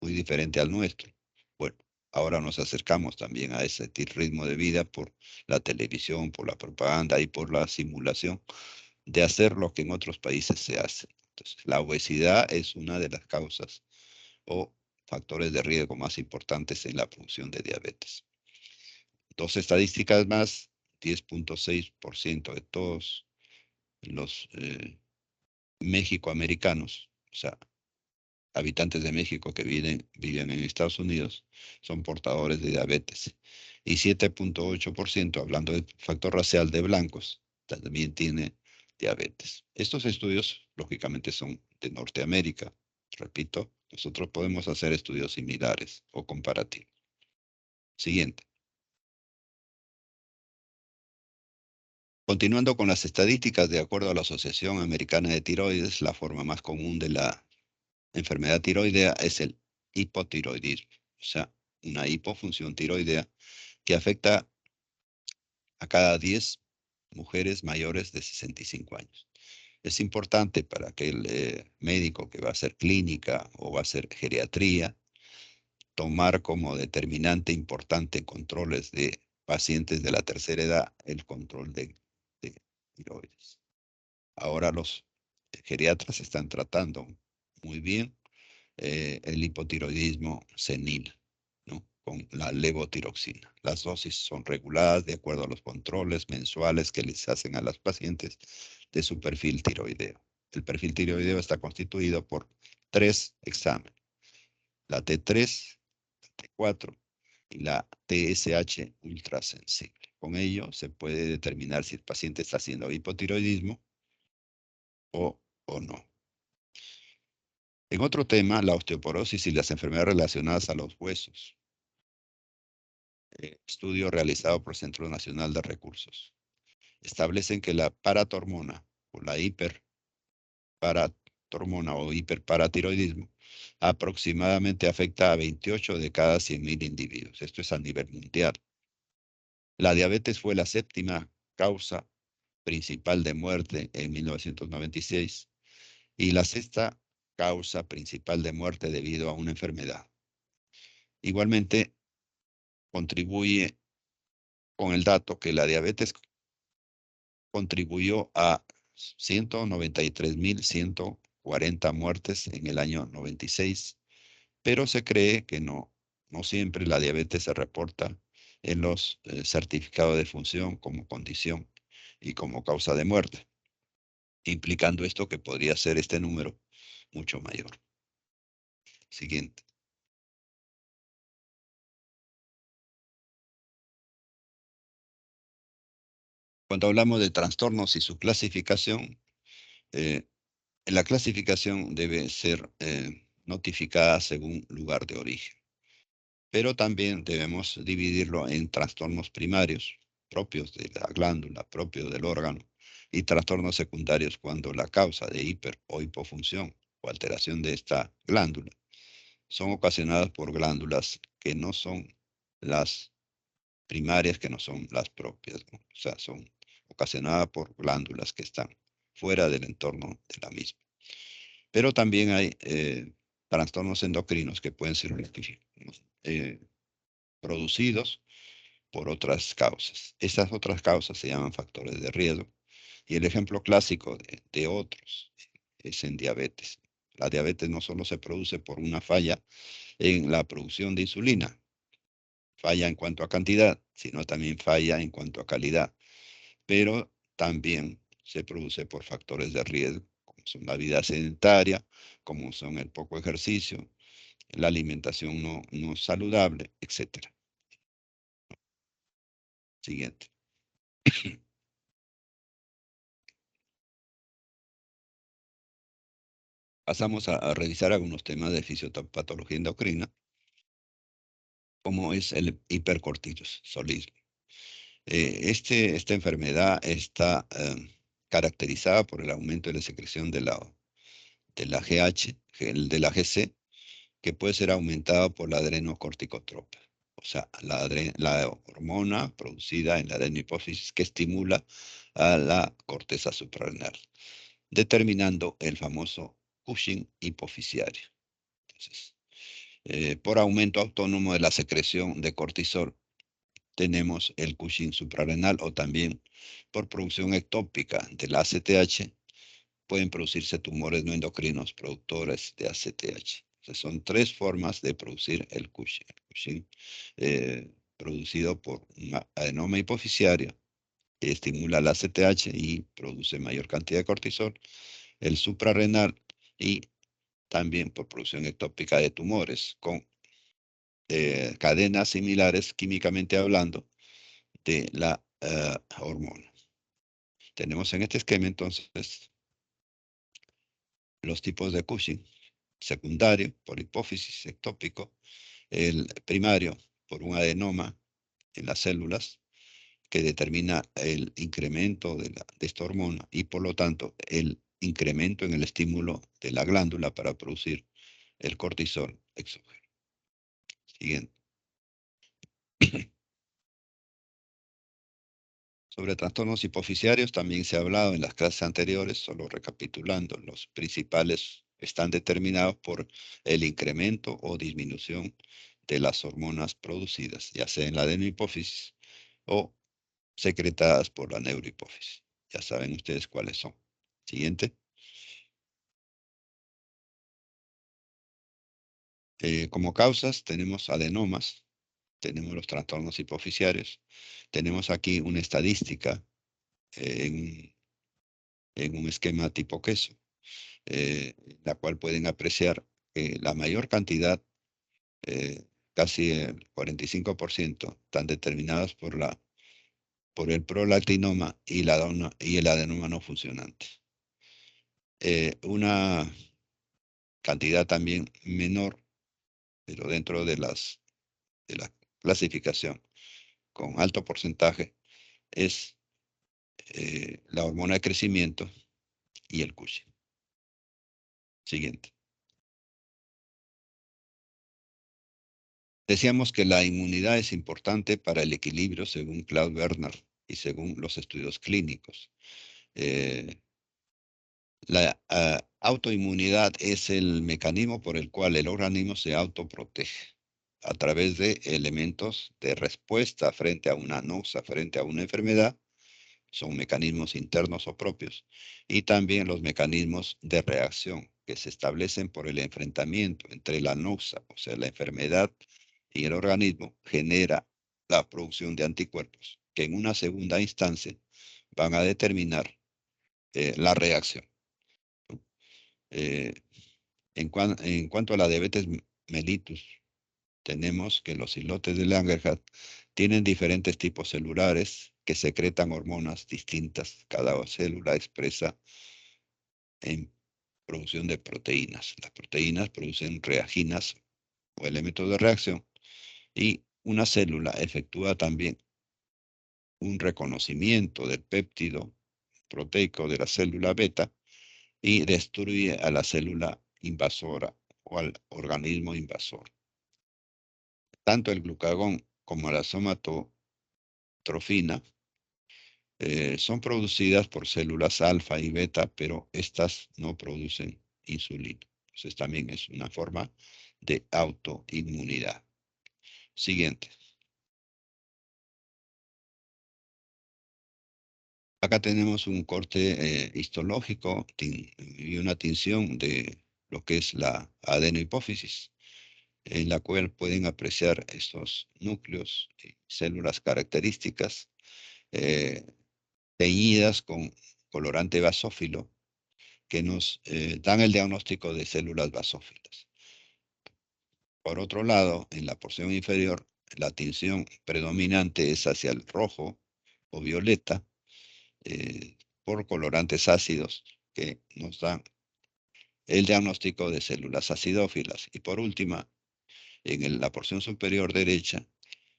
diferente al nuestro. Bueno, ahora nos acercamos también a ese ritmo de vida por la televisión, por la propaganda y por la simulación de hacer lo que en otros países se hace. Entonces, la obesidad es una de las causas o factores de riesgo más importantes en la producción de diabetes. Dos estadísticas más: 10.6% de todos los mexicoamericanos, o sea, habitantes de México que viven en Estados Unidos, son portadores de diabetes. Y 7.8%, hablando del factor racial de blancos, también tiene diabetes. Estos estudios, lógicamente, son de Norteamérica. Repito, nosotros podemos hacer estudios similares o comparativos. Siguiente. Continuando con las estadísticas, de acuerdo a la Asociación Americana de Tiroides, la forma más común de la enfermedad tiroidea es el hipotiroidismo, o sea, una hipofunción tiroidea que afecta a cada 10 mujeres mayores de 65 años. Es importante para que el médico que va a hacer clínica o va a hacer geriatría tomar como determinante importante controles de pacientes de la tercera edad el control de tiroides. Ahora los geriatras están tratando muy bien el hipotiroidismo senil, ¿no? Con la levotiroxina. Las dosis son reguladas de acuerdo a los controles mensuales que les hacen a las pacientes de su perfil tiroideo. El perfil tiroideo está constituido por 3 exámenes: la T3, la T4 y la TSH ultrasensible. Con ello se puede determinar si el paciente está haciendo hipotiroidismo o no. En otro tema, la osteoporosis y las enfermedades relacionadas a los huesos. Estudio realizado por el Centro Nacional de Recursos establecen que la paratormona o la hiperparatormona o hiperparatiroidismo aproximadamente afecta a 28 de cada 100,000 individuos. Esto es a nivel mundial. La diabetes fue la séptima causa principal de muerte en 1996 y la sexta causa principal de muerte debido a una enfermedad. Igualmente, contribuye con el dato que la diabetes contribuyó a 193,140 muertes en el año 96, pero se cree que no siempre la diabetes se reporta en los certificados de función como condición y como causa de muerte, implicando esto que podría ser este número mucho mayor. Siguiente. Cuando hablamos de trastornos y su clasificación, eh, la clasificación debe ser notificada según lugar de origen, pero también debemos dividirlo en trastornos primarios, propios de la glándula, propios del órgano, y trastornos secundarios cuando la causa de hiper o hipofunción o alteración de esta glándula son ocasionadas por glándulas que no son las primarias, que no son las propias, ¿no? O sea, son ocasionadas por glándulas que están fuera del entorno de la misma. Pero también hay trastornos endocrinos que pueden ser eh, producidos por otras causas. Esas otras causas se llaman factores de riesgo. Y el ejemplo clásico de otros es en diabetes. La diabetes no solo se produce por una falla en la producción de insulina, falla en cuanto a cantidad, sino también falla en cuanto a calidad. Pero también se produce por factores de riesgo, como son la vida sedentaria, como son el poco ejercicio, la alimentación no saludable, etcétera. Siguiente. Pasamos a revisar algunos temas de fisiopatología endocrina, como es el hipercortisolismo. Esta enfermedad está caracterizada por el aumento de la secreción de la GH, de la GC, que puede ser aumentada por la adrenocorticotropa. O sea, la hormona producida en la adenohipófisis que estimula a la corteza suprarrenal, determinando el famoso Cushing hipofisiario. Entonces, por aumento autónomo de la secreción de cortisol, tenemos el Cushing suprarrenal, o también por producción ectópica del ACTH, pueden producirse tumores no endocrinos productores de ACTH. Entonces, son tres formas de producir el Cushing. El Cushing producido por un adenoma hipofisiario, que estimula el ACTH y produce mayor cantidad de cortisol. El suprarrenal, y también por producción ectópica de tumores con cadenas similares, químicamente hablando, de la hormona. Tenemos en este esquema entonces los tipos de Cushing: secundario por hipófisis ectópico, el primario por un adenoma en las células que determina el incremento de esta hormona y por lo tanto el incremento en el estímulo de la glándula para producir el cortisol exógeno. Siguiente. Sobre trastornos hipofisiarios también se ha hablado en las clases anteriores, solo recapitulando. Los principales están determinados por el incremento o disminución de las hormonas producidas, ya sea en la adenohipófisis o secretadas por la neurohipófisis. Ya saben ustedes cuáles son. Siguiente. Como causas tenemos adenomas, tenemos los trastornos hipofisiarios, tenemos aquí una estadística en, en un esquema tipo queso, la cual pueden apreciar que la mayor cantidad, casi el 45%, están determinadas por el prolactinoma y el adenoma no funcionante. Una cantidad también menor, pero dentro de la clasificación con alto porcentaje, es la hormona de crecimiento y el Cushing. Siguiente. Decíamos que la inmunidad es importante para el equilibrio según Claude Bernard y según los estudios clínicos. Eh, la autoinmunidad es el mecanismo por el cual el organismo se autoprotege a través de elementos de respuesta frente a una noxa, frente a una enfermedad. Son mecanismos internos o propios, y también los mecanismos de reacción que se establecen por el enfrentamiento entre la noxa, o sea, la enfermedad, y el organismo, genera la producción de anticuerpos, que en una segunda instancia van a determinar la reacción. Eh, en cuanto a la diabetes mellitus, tenemos que los islotes de Langerhans tienen diferentes tipos celulares que secretan hormonas distintas. Cada célula expresa en producción de proteínas. Las proteínas producen reaginas o elementos de reacción, y una célula efectúa también un reconocimiento del péptido proteico de la célula beta y destruye a la célula invasora o al organismo invasor. Tanto el glucagón como la somatotrofina son producidas por células alfa y beta, pero estas no producen insulina. Entonces también es una forma de autoinmunidad. Siguiente. Acá tenemos un corte histológico y una tinción de lo que es la adenohipófisis, en la cual pueden apreciar estos núcleos y células características eh, teñidas con colorante basófilo, que nos dan el diagnóstico de células basófilas. Por otro lado, en la porción inferior, la tinción predominante es hacia el rojo o violeta por colorantes ácidos que nos dan el diagnóstico de células acidófilas. Y por última, la porción superior derecha,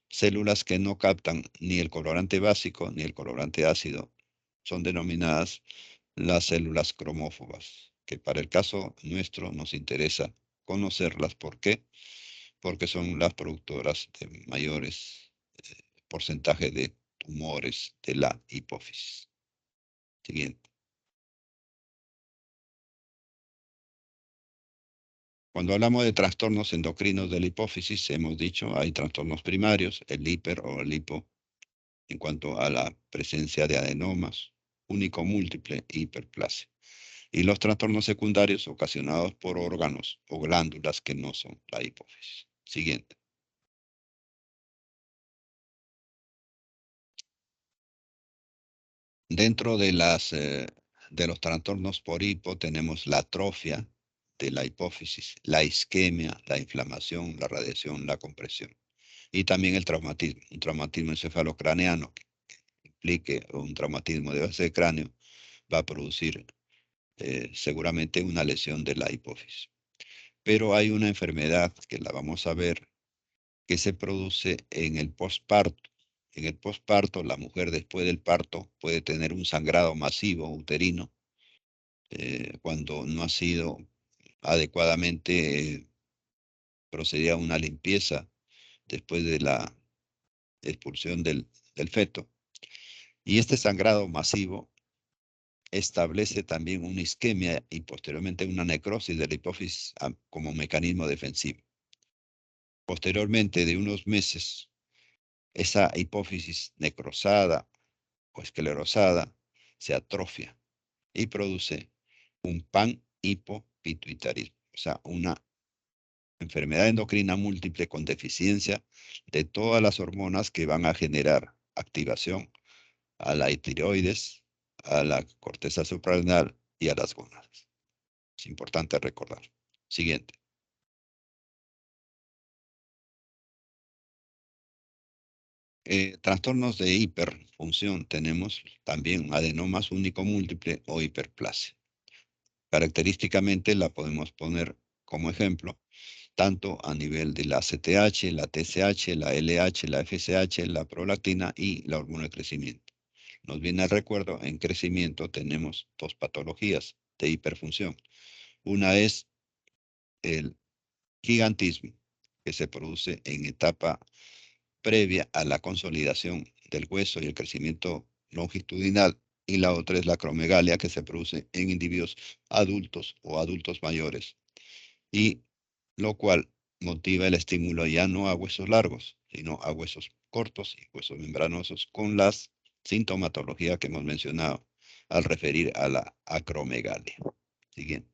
células que no captan ni el colorante básico ni el colorante ácido son denominadas las células cromófobas, que para el caso nuestro nos interesa conocerlas. ¿Por qué? Porque son las productoras de mayores porcentajes de tumores de la hipófisis. Siguiente. Cuando hablamos de trastornos endocrinos de la hipófisis, hemos dicho, hay trastornos primarios, el hiper o el hipo, en cuanto a la presencia de adenomas, único múltiple e hiperplasia. Y los trastornos secundarios ocasionados por órganos o glándulas que no son la hipófisis. Siguiente. Dentro de los trastornos por hipo tenemos la atrofia de la hipófisis, la isquemia, la inflamación, la radiación, la compresión. Y también el traumatismo, un traumatismo encefalocraneano que implique un traumatismo de base de cráneo va a producir seguramente una lesión de la hipófisis. Pero hay una enfermedad que la vamos a ver que se produce en el posparto. En el posparto, la mujer después del parto puede tener un sangrado masivo uterino cuando no ha sido adecuadamente procedida a una limpieza después de la expulsión del feto. Y este sangrado masivo establece también una isquemia y posteriormente una necrosis de la hipófisis como mecanismo defensivo. Posteriormente de unos meses, esa hipófisis necrosada o esclerosada se atrofia y produce un panhipopituitarismo, o sea, una enfermedad endocrina múltiple con deficiencia de todas las hormonas que van a generar activación a la tiroides, a la corteza suprarrenal y a las gónadas. Es importante recordar. Siguiente. Trastornos de hiperfunción tenemos también adenomas único múltiple o hiperplasia. Característicamente la podemos poner como ejemplo tanto a nivel de la CTH, la TSH, la LH, la FSH, la prolactina y la hormona de crecimiento. Nos viene al recuerdo, en crecimiento tenemos dos patologías de hiperfunción. Una es el gigantismo, que se produce en etapa previa a la consolidación del hueso y el crecimiento longitudinal, y la otra es la acromegalia, que se produce en individuos adultos o adultos mayores, y lo cual motiva el estímulo ya no a huesos largos, sino a huesos cortos y huesos membranosos, con las sintomatología que hemos mencionado al referir a la acromegalia. Siguiente.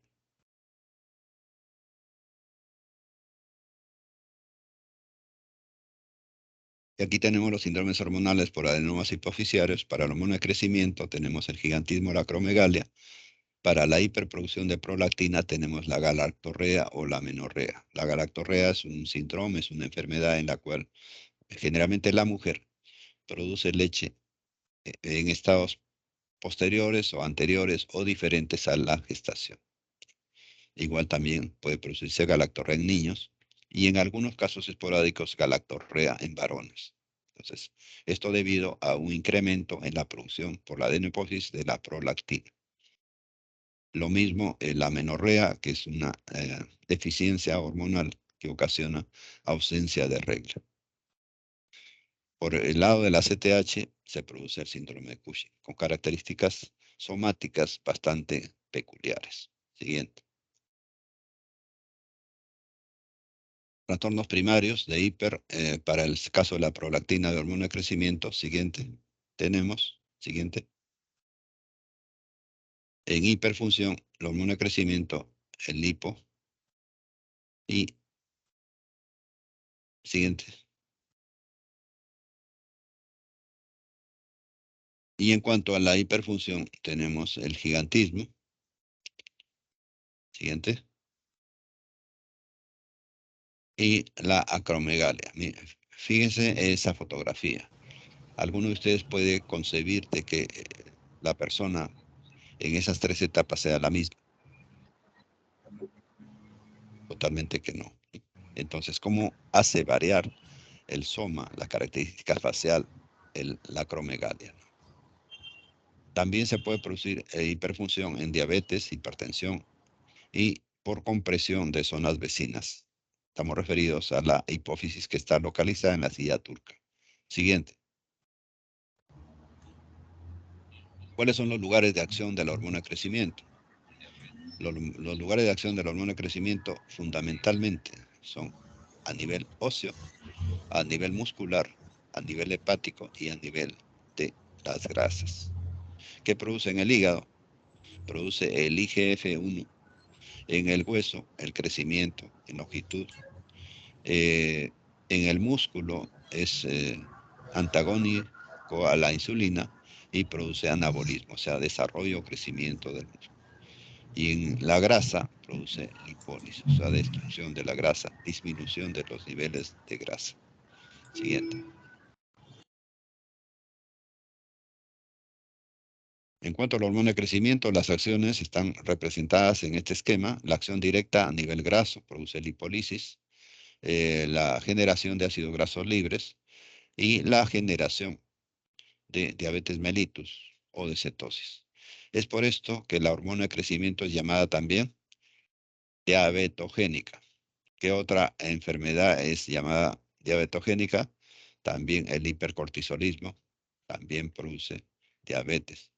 Y aquí tenemos los síndromes hormonales por adenomas hipofisiarios. Para la hormona de crecimiento tenemos el gigantismo, la acromegalia. Para la hiperproducción de prolactina tenemos la galactorrea o la menorrea. La galactorrea es un síndrome, es una enfermedad en la cual generalmente la mujer produce leche en estados posteriores o anteriores o diferentes a la gestación. Igual también puede producirse galactorrea en niños y en algunos casos esporádicos galactorrea en varones. Entonces, esto debido a un incremento en la producción por la adenohipófisis de la prolactina. Lo mismo la menorrea, que es una deficiencia hormonal que ocasiona ausencia de regla. Por el lado de la CTH se produce el síndrome de Cushing, con características somáticas bastante peculiares. Siguiente. Trastornos primarios de hiper, para el caso de la prolactina de hormona de crecimiento. Siguiente. Tenemos, siguiente. En hiperfunción, la hormona de crecimiento, el lipo. Y siguiente. Y en cuanto a la hiperfunción, tenemos el gigantismo, Siguiente. Y la acromegalia. Fíjense esa fotografía. ¿Alguno de ustedes puede concebir de que la persona en esas tres etapas sea la misma? Totalmente que no. Entonces, ¿cómo hace variar el soma, la característica facial, la acromegalia? También se puede producir hiperfunción en diabetes, hipertensión y por compresión de zonas vecinas. Estamos referidos a la hipófisis que está localizada en la silla turca. Siguiente. ¿Cuáles son los lugares de acción de la hormona de crecimiento? Los lugares de acción de la hormona de crecimiento fundamentalmente son a nivel óseo, a nivel muscular, a nivel hepático y a nivel de las grasas. ¿Qué produce en el hígado? Produce el IGF-1. En el hueso, el crecimiento en longitud. En el músculo es antagónico a la insulina y produce anabolismo, o sea, desarrollo o crecimiento del músculo. Y en la grasa produce lipólisis, o sea, destrucción de la grasa, disminución de los niveles de grasa. Siguiente. En cuanto a la hormona de crecimiento, las acciones están representadas en este esquema. La acción directa a nivel graso produce lipólisis, la generación de ácidos grasos libres y la generación de diabetes mellitus o de cetosis. Es por esto que la hormona de crecimiento es llamada también diabetogénica. ¿Qué otra enfermedad es llamada diabetogénica? También el hipercortisolismo también produce diabetes.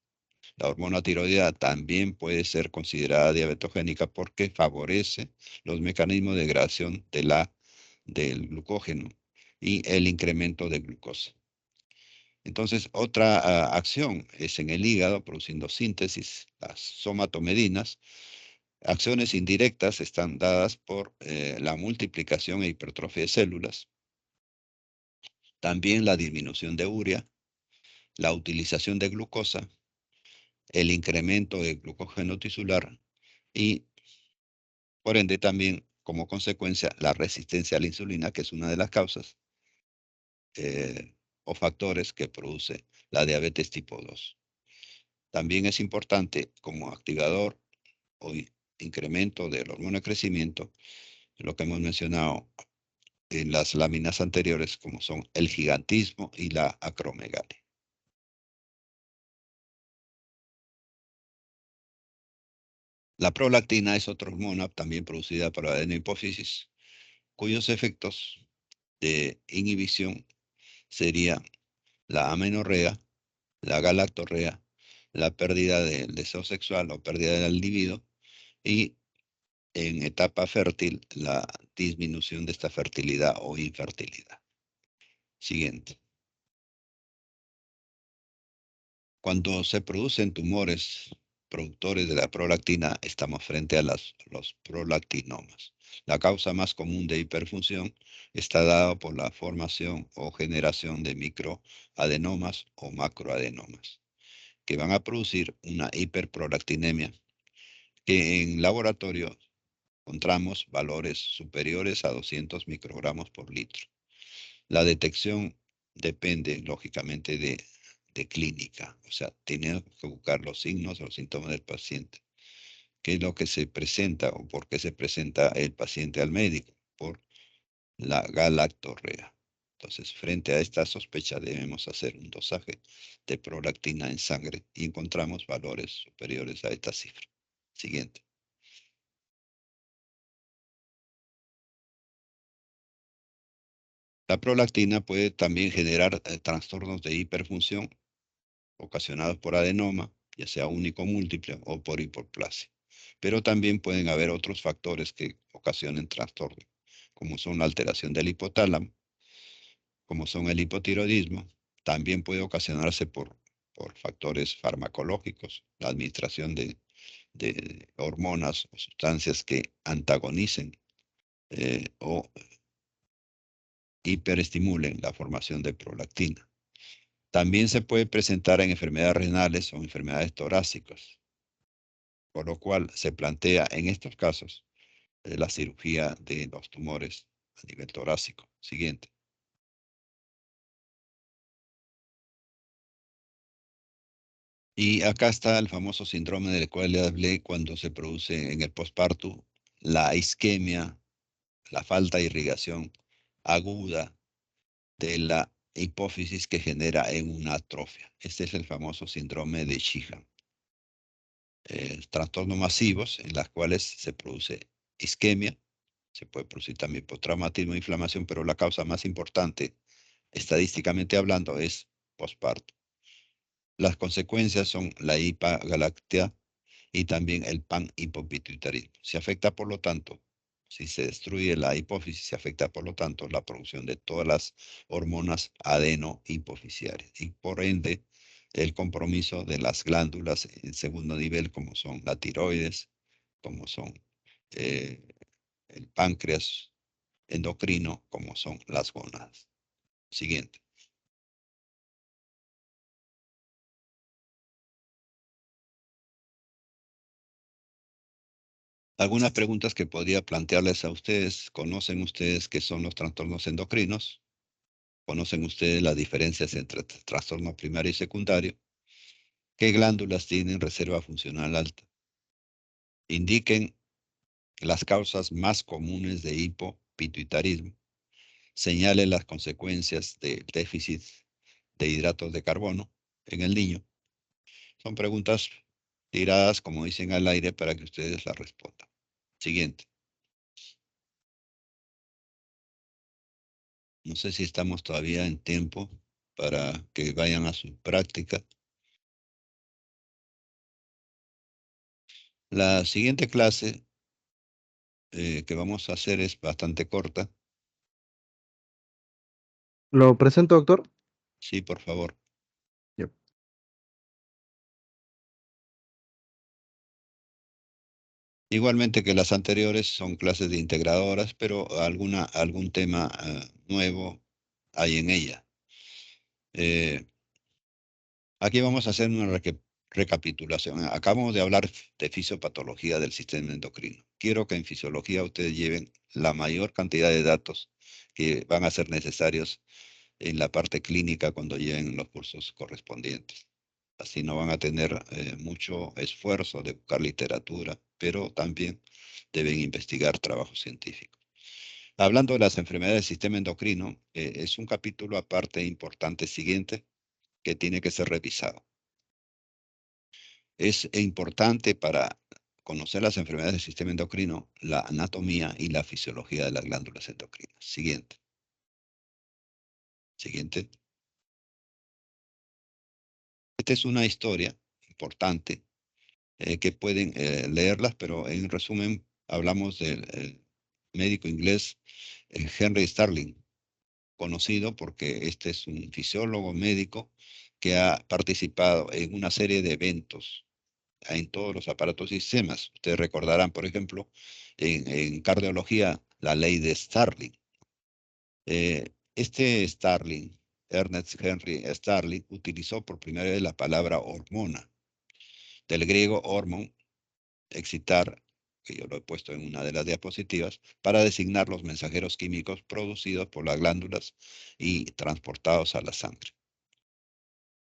La hormona tiroidea también puede ser considerada diabetogénica porque favorece los mecanismos de degradación del glucógeno y el incremento de glucosa. Entonces, otra acción es en el hígado, produciendo síntesis, las somatomedinas. Acciones indirectas están dadas por la multiplicación e hipertrofia de células, también la disminución de urea, la utilización de glucosa, el incremento de glucógeno tisular y, por ende, también como consecuencia, la resistencia a la insulina, que es una de las causas o factores que produce la diabetes tipo 2. También es importante como activador o incremento de la hormona de crecimiento, lo que hemos mencionado en las láminas anteriores, como son el gigantismo y la acromegalia. La prolactina es otra hormona también producida por la adenohipófisis, cuyos efectos de inhibición serían la amenorrea, la galactorrea, la pérdida del deseo sexual o pérdida del libido y en etapa fértil la disminución de esta fertilidad o infertilidad. Siguiente. Cuando se producen tumores productores de la prolactina, estamos frente a los prolactinomas. La causa más común de hiperfunción está dada por la formación o generación de microadenomas o macroadenomas, que van a producir una hiperprolactinemia, que en laboratorio encontramos valores superiores a 200 microgramos por litro. La detección depende, lógicamente, de clínica. O sea, tiene que buscar los signos o los síntomas del paciente. ¿Qué es lo que se presenta o por qué se presenta el paciente al médico? Por la galactorrea. Entonces, frente a esta sospecha, debemos hacer un dosaje de prolactina en sangre y encontramos valores superiores a esta cifra. Siguiente. La prolactina puede también generar trastornos de hiperfunción ocasionados por adenoma, ya sea único o múltiple, o por hipoplasia. Pero también pueden haber otros factores que ocasionen trastorno, como son la alteración del hipotálamo, como son el hipotiroidismo. También puede ocasionarse por factores farmacológicos, la administración de hormonas o sustancias que antagonicen o hiperestimulen la formación de prolactina. También se puede presentar en enfermedades renales o enfermedades torácicas. por lo cual se plantea en estos casos la cirugía de los tumores a nivel torácico. Siguiente. Y acá está el famoso síndrome del cual le hablé cuando se produce en el posparto la isquemia, la falta de irrigación aguda de la hipófisis que genera en una atrofia. Este es el famoso síndrome de Sheehan. Trastornos masivos en las cuales se produce isquemia, se puede producir también postraumatismo e inflamación, pero la causa más importante, estadísticamente hablando, es posparto. Las consecuencias son la hipogalactia y también el panhipopituitarismo. Se afecta, por lo tanto, si se destruye la hipófisis, se afecta, por lo tanto, la producción de todas las hormonas adeno-hipofisiarias y, por ende, el compromiso de las glándulas en segundo nivel, como son la tiroides, como son eh, el páncreas endocrino, como son las gónadas. Siguiente. Algunas preguntas que podría plantearles a ustedes. ¿Conocen ustedes qué son los trastornos endocrinos? ¿Conocen ustedes las diferencias entre trastorno primario y secundario? ¿Qué glándulas tienen reserva funcional alta? Indiquen las causas más comunes de hipopituitarismo. Señalen las consecuencias del déficit de hidratos de carbono en el niño. Son preguntas tiradas, como dicen, al aire para que ustedes las respondan. Siguiente. No sé si estamos todavía en tiempo para que vayan a su práctica. La siguiente clase que vamos a hacer es bastante corta. Lo presento, doctor. Sí, por favor. Yep. Igualmente que las anteriores son clases de integradoras, pero algún tema nuevo hay en ella. Eh, Aquí vamos a hacer una recapitulación. Acabamos de hablar de fisiopatología del sistema endocrino. Quiero que en fisiología ustedes lleven la mayor cantidad de datos que van a ser necesarios en la parte clínica cuando lleven los cursos correspondientes. Así no van a tener mucho esfuerzo de buscar literatura, pero también deben investigar trabajo científico. Hablando de las enfermedades del sistema endocrino, es un capítulo aparte importante siguiente que tiene que ser revisado. Es importante para conocer las enfermedades del sistema endocrino, la anatomía y la fisiología de las glándulas endocrinas. Siguiente. Siguiente. Esta es una historia importante que pueden leerlas, pero en resumen hablamos del médico inglés Henry Starling, conocido porque este es un fisiólogo médico que ha participado en una serie de eventos en todos los aparatos y sistemas. Ustedes recordarán, por ejemplo, en cardiología, la ley de Starling. Este Starling, Ernest Henry Starling, utilizó por primera vez la palabra hormona, del griego hormón, excitar, que yo lo he puesto en una de las diapositivas, para designar los mensajeros químicos producidos por las glándulas y transportados a la sangre.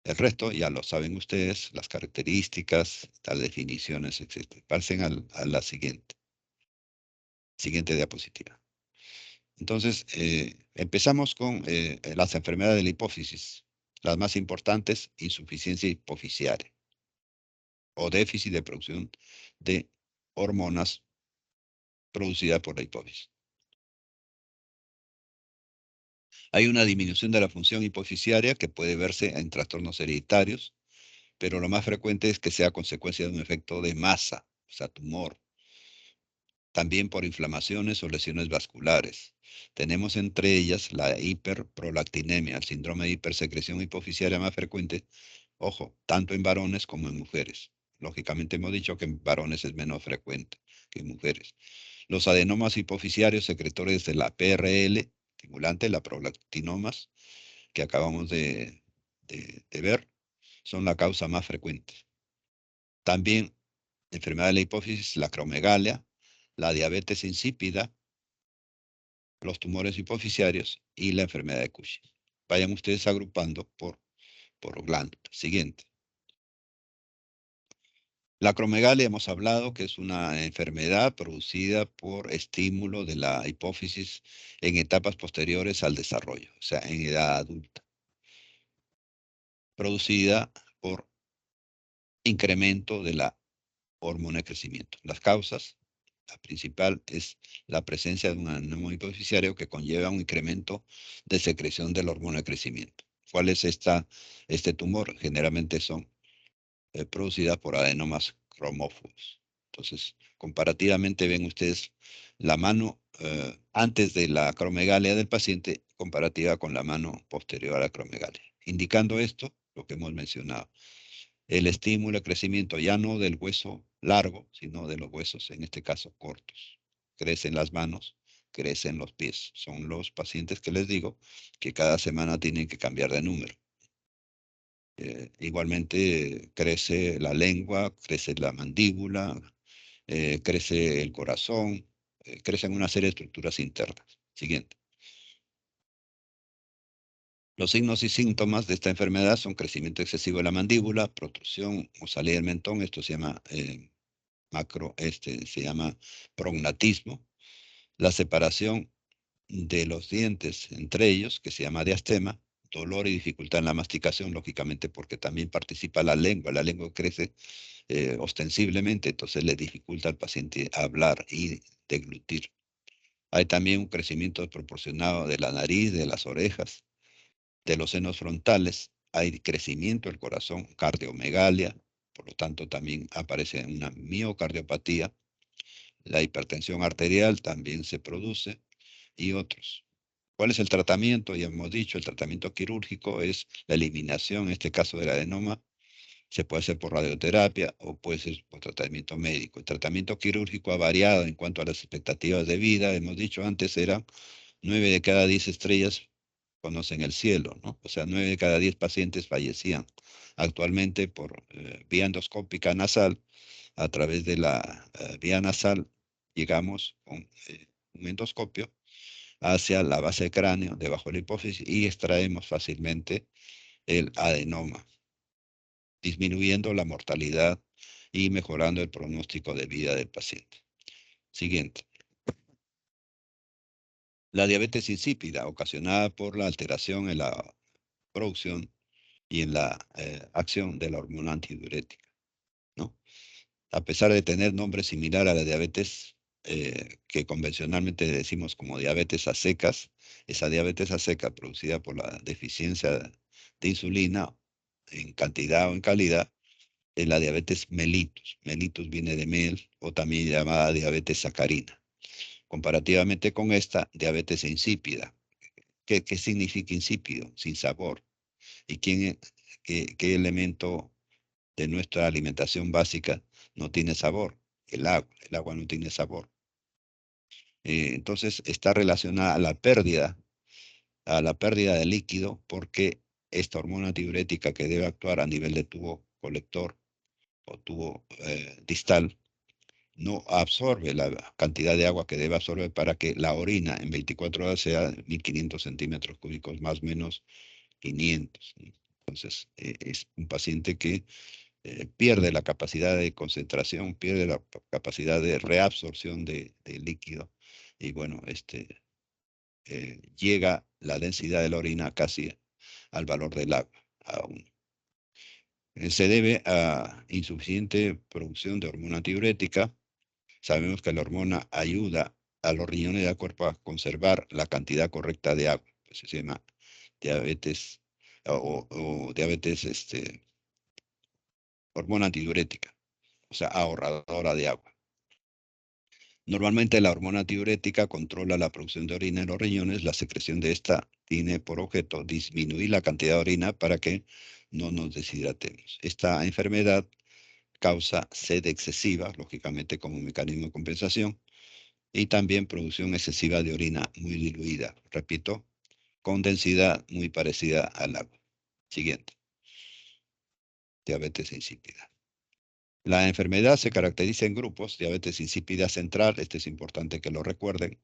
El resto ya lo saben ustedes, las características, las definiciones, etc. Pasen a la siguiente diapositiva. Entonces, empezamos con las enfermedades de la hipófisis. Las más importantes, insuficiencia hipofisiaria o déficit de producción de hormonas producidas por la hipófisis. Hay una disminución de la función hipofisiaria que puede verse en trastornos hereditarios, pero lo más frecuente es que sea consecuencia de un efecto de masa, o sea, tumor. También por inflamaciones o lesiones vasculares. Tenemos entre ellas la hiperprolactinemia, el síndrome de hipersecreción hipofisiaria más frecuente, ojo, tanto en varones como en mujeres. Lógicamente hemos dicho que en varones es menos frecuente que en mujeres. Los adenomas hipofisiarios secretores de la PRL, estimulante, la prolactinomas, que acabamos de ver, son la causa más frecuente. También enfermedad de la hipófisis, la acromegalia, la diabetes insípida, los tumores hipoficiarios y la enfermedad de Cushing. Vayan ustedes agrupando por glándula. Siguiente. La acromegalia hemos hablado que es una enfermedad producida por estímulo de la hipófisis en etapas posteriores al desarrollo, o sea, en edad adulta, producida por incremento de la hormona de crecimiento. Las causas, la principal es la presencia de un adenoma hipoficiario que conlleva un incremento de secreción de la hormona de crecimiento. ¿Cuál es este tumor? Generalmente son producidas por adenomas cromófobos. Entonces, comparativamente ven ustedes la mano antes de la acromegalia del paciente comparativa con la mano posterior a la acromegalia. Indicando esto, lo que hemos mencionado, el estímulo de crecimiento ya no del hueso largo, sino de los huesos, en este caso, cortos. Crecen las manos, crecen los pies. Son los pacientes que les digo que cada semana tienen que cambiar de número. Igualmente crece la lengua, crece la mandíbula, crece el corazón, crecen una serie de estructuras internas. Siguiente. Los signos y síntomas de esta enfermedad son crecimiento excesivo de la mandíbula, protrusión o salida del mentón, esto se llama se llama prognatismo, la separación de los dientes entre ellos, que se llama diastema, dolor y dificultad en la masticación, lógicamente porque también participa la lengua crece ostensiblemente, entonces le dificulta al paciente hablar y deglutir. Hay también un crecimiento desproporcionado de la nariz, de las orejas, de los senos frontales, hay crecimiento del corazón, cardiomegalia, por lo tanto también aparece una miocardiopatía, la hipertensión arterial también se produce y otros. ¿Cuál es el tratamiento? Ya hemos dicho, el tratamiento quirúrgico es la eliminación, en este caso del adenoma, se puede hacer por radioterapia o puede ser por tratamiento médico. El tratamiento quirúrgico ha variado en cuanto a las expectativas de vida. Hemos dicho antes eran 9 de cada 10 estrellas conocen el cielo, ¿no? O sea, 9 de cada 10 pacientes fallecían. Actualmente por vía endoscópica nasal, a través de la vía nasal, llegamos con un endoscopio hacia la base del cráneo, debajo de la hipófisis, y extraemos fácilmente el adenoma, disminuyendo la mortalidad y mejorando el pronóstico de vida del paciente. Siguiente. La diabetes insípida, ocasionada por la alteración en la producción y en la acción de la hormona antidiurética, ¿no? A pesar de tener nombre similar a la diabetes que convencionalmente decimos como diabetes a secas, esa diabetes a seca producida por la deficiencia de insulina en cantidad o en calidad, es la diabetes mellitus. Mellitus viene de mel o también llamada diabetes sacarina. Comparativamente con esta, diabetes insípida. ¿Qué significa insípido? Sin sabor. ¿Y qué elemento de nuestra alimentación básica no tiene sabor? El agua no tiene sabor. Entonces está relacionada a la pérdida de líquido, porque esta hormona diurética que debe actuar a nivel de tubo colector o tubo distal no absorbe la cantidad de agua que debe absorber para que la orina en 24 horas sea 1500 centímetros cúbicos, más o menos 500. Entonces, es un paciente que pierde la capacidad de concentración, pierde la capacidad de reabsorción de líquido y bueno, llega la densidad de la orina casi al valor del agua. Se debe a insuficiente producción de hormona antidiurética. Sabemos que la hormona ayuda a los riñones del cuerpo a conservar la cantidad correcta de agua. Eso se llama diabetes o diabetes, hormona antidiurética, o sea, ahorradora de agua. Normalmente la hormona antidiurética controla la producción de orina en los riñones. La secreción de esta tiene por objeto disminuir la cantidad de orina para que no nos deshidratemos. Esta enfermedad causa sed excesiva, lógicamente como mecanismo de compensación, y también producción excesiva de orina muy diluida, repito, con densidad muy parecida al agua. Siguiente, diabetes insípida. La enfermedad se caracteriza en grupos: diabetes insípida central, este es importante que lo recuerden,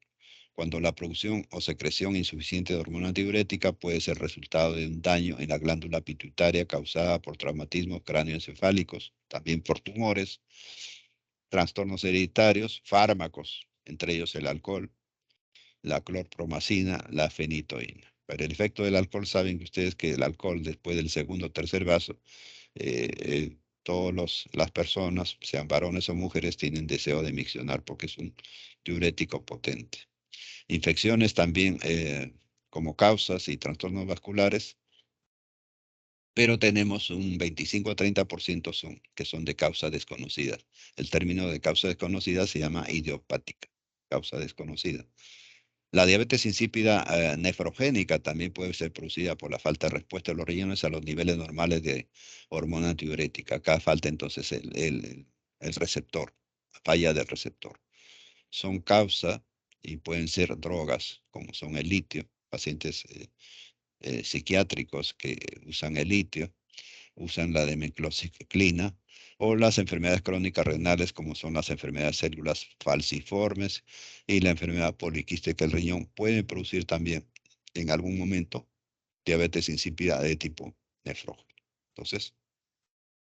cuando la producción o secreción insuficiente de hormona diurética puede ser resultado de un daño en la glándula pituitaria causada por traumatismos cráneoencefálicos, también por tumores, trastornos hereditarios, fármacos, entre ellos el alcohol, la clorpromacina, la fenitoína. Para el efecto del alcohol, saben ustedes que el alcohol, después del segundo o tercer vaso, todas las personas, sean varones o mujeres, tienen deseo de miccionar porque es un diurético potente. Infecciones también como causas y trastornos vasculares, pero tenemos un 25 a 30% que son de causa desconocida. El término de causa desconocida se llama idiopática, causa desconocida. La diabetes insípida nefrogénica también puede ser producida por la falta de respuesta de los riñones a los niveles normales de hormona diurética. Acá falta entonces el receptor, falla del receptor. Son causa y pueden ser drogas, como son el litio, pacientes psiquiátricos que usan el litio, usan la demeclociclina, o las enfermedades crónicas renales, como son las enfermedades de células falciformes y la enfermedad poliquística del riñón, pueden producir también en algún momento diabetes insípida de tipo nefrógeno. Entonces,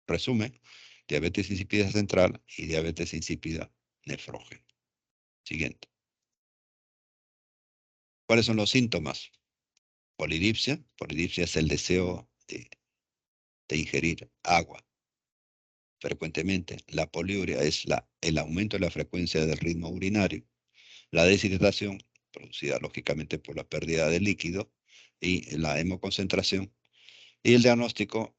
resumen: diabetes insípida central y diabetes insípida nefrógena. Siguiente. ¿Cuáles son los síntomas? Polidipsia. Polidipsia es el deseo de ingerir agua frecuentemente. La poliuria es el aumento de la frecuencia del ritmo urinario. La deshidratación, producida lógicamente por la pérdida de líquido, y la hemoconcentración. Y el diagnóstico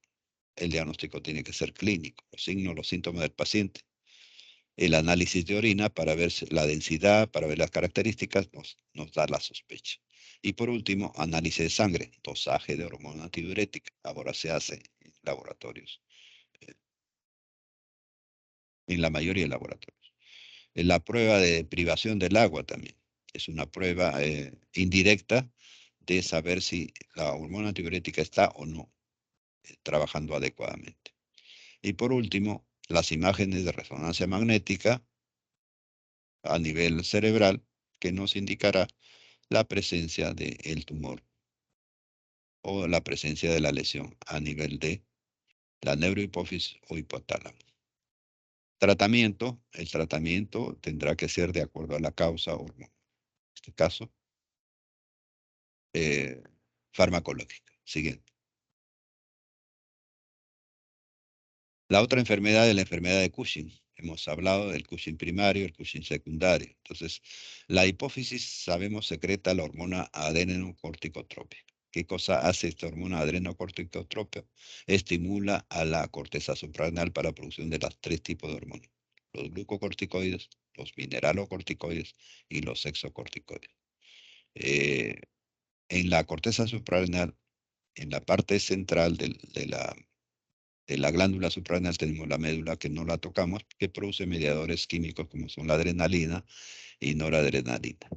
tiene que ser clínico, los signos, los síntomas del paciente. El análisis de orina para ver la densidad, para ver las características, nos da la sospecha. Y por último, análisis de sangre, dosaje de hormona antidiurética. Ahora se hace en laboratorios, eh, en la mayoría de laboratorios. La prueba de privación del agua también es una prueba indirecta de saber si la hormona antidiurética está o no trabajando adecuadamente. Y por último, las imágenes de resonancia magnética a nivel cerebral, que nos indicará la presencia del tumor o la presencia de la lesión a nivel de la neurohipófisis o hipotálamo. El tratamiento tendrá que ser de acuerdo a la causa hormonal. En este caso, eh, farmacológica. Siguiente. La otra enfermedad es la enfermedad de Cushing. Hemos hablado del Cushing primario, el Cushing secundario. Entonces, la hipófisis, sabemos, secreta la hormona adrenocorticotrópica. ¿Qué cosa hace esta hormona adrenocorticotrópica? Estimula a la corteza suprarrenal para la producción de los tres tipos de hormonas: los glucocorticoides, los mineralocorticoides y los sexocorticoides. Eh, en la corteza suprarrenal, en la parte central de la glándula suprarrenal, tenemos la médula, que no la tocamos, que produce mediadores químicos como son la adrenalina y noradrenalina.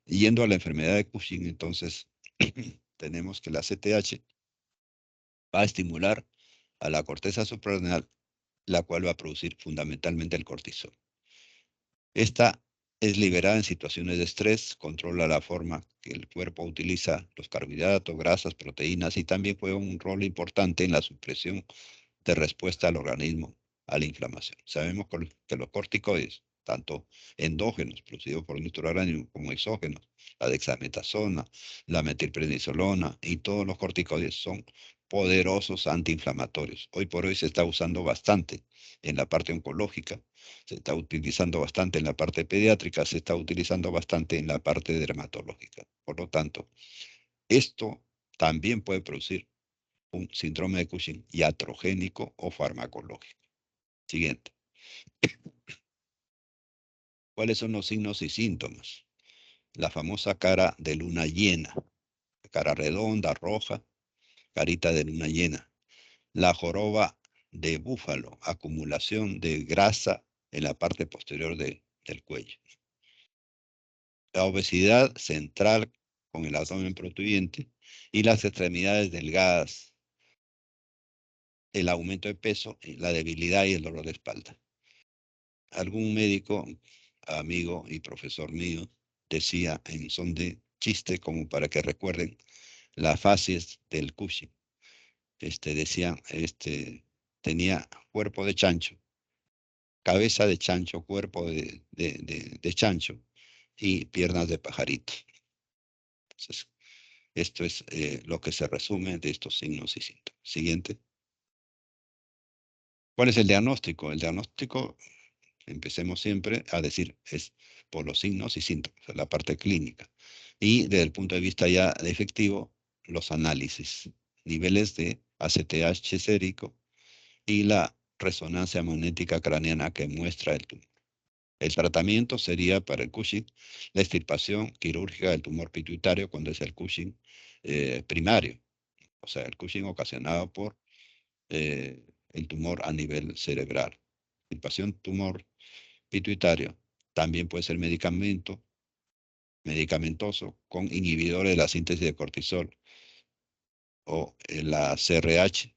Yendo a la enfermedad de Cushing, entonces, tenemos que la CTH va a estimular a la corteza suprarrenal, la cual va a producir fundamentalmente el cortisol. Esta es liberada en situaciones de estrés, controla la forma que el cuerpo utiliza los carbohidratos, grasas, proteínas, y también juega un rol importante en la supresión de respuesta al organismo a la inflamación. Sabemos que los corticoides, tanto endógenos, producidos por nuestro organismo, como exógenos, la dexametasona, la metilprednisolona y todos los corticoides, son poderosos antiinflamatorios. Hoy por hoy se está usando bastante en la parte oncológica, se está utilizando bastante en la parte pediátrica, se está utilizando bastante en la parte dermatológica. Por lo tanto, esto también puede producir un síndrome de Cushing iatrogénico o farmacológico. Siguiente. ¿Cuáles son los signos y síntomas? La famosa cara de luna llena, cara redonda, roja, carita de luna llena. La joroba de búfalo, acumulación de grasa en la parte posterior del cuello. La obesidad central con el abdomen protuyente y las extremidades delgadas, el aumento de peso, la debilidad y el dolor de espalda. Algún médico, amigo y profesor mío, decía en son de chiste, como para que recuerden las fases del Cushing. Decían, tenía cuerpo de chancho, cabeza de chancho, cuerpo de chancho y piernas de pajarito. Entonces, esto es lo que se resume de estos signos y síntomas. Siguiente. ¿Cuál es el diagnóstico? El diagnóstico, empecemos siempre a decir, es por los signos y síntomas, la parte clínica. Y desde el punto de vista ya efectivo, los análisis, niveles de ACTH sérico y la resonancia magnética craneana que muestra el tumor. El tratamiento sería para el Cushing la extirpación quirúrgica del tumor pituitario cuando es el Cushing primario, o sea, el Cushing ocasionado por el tumor a nivel cerebral. Extirpación tumor pituitario también puede ser medicamentoso con inhibidores de la síntesis de cortisol o la CRH.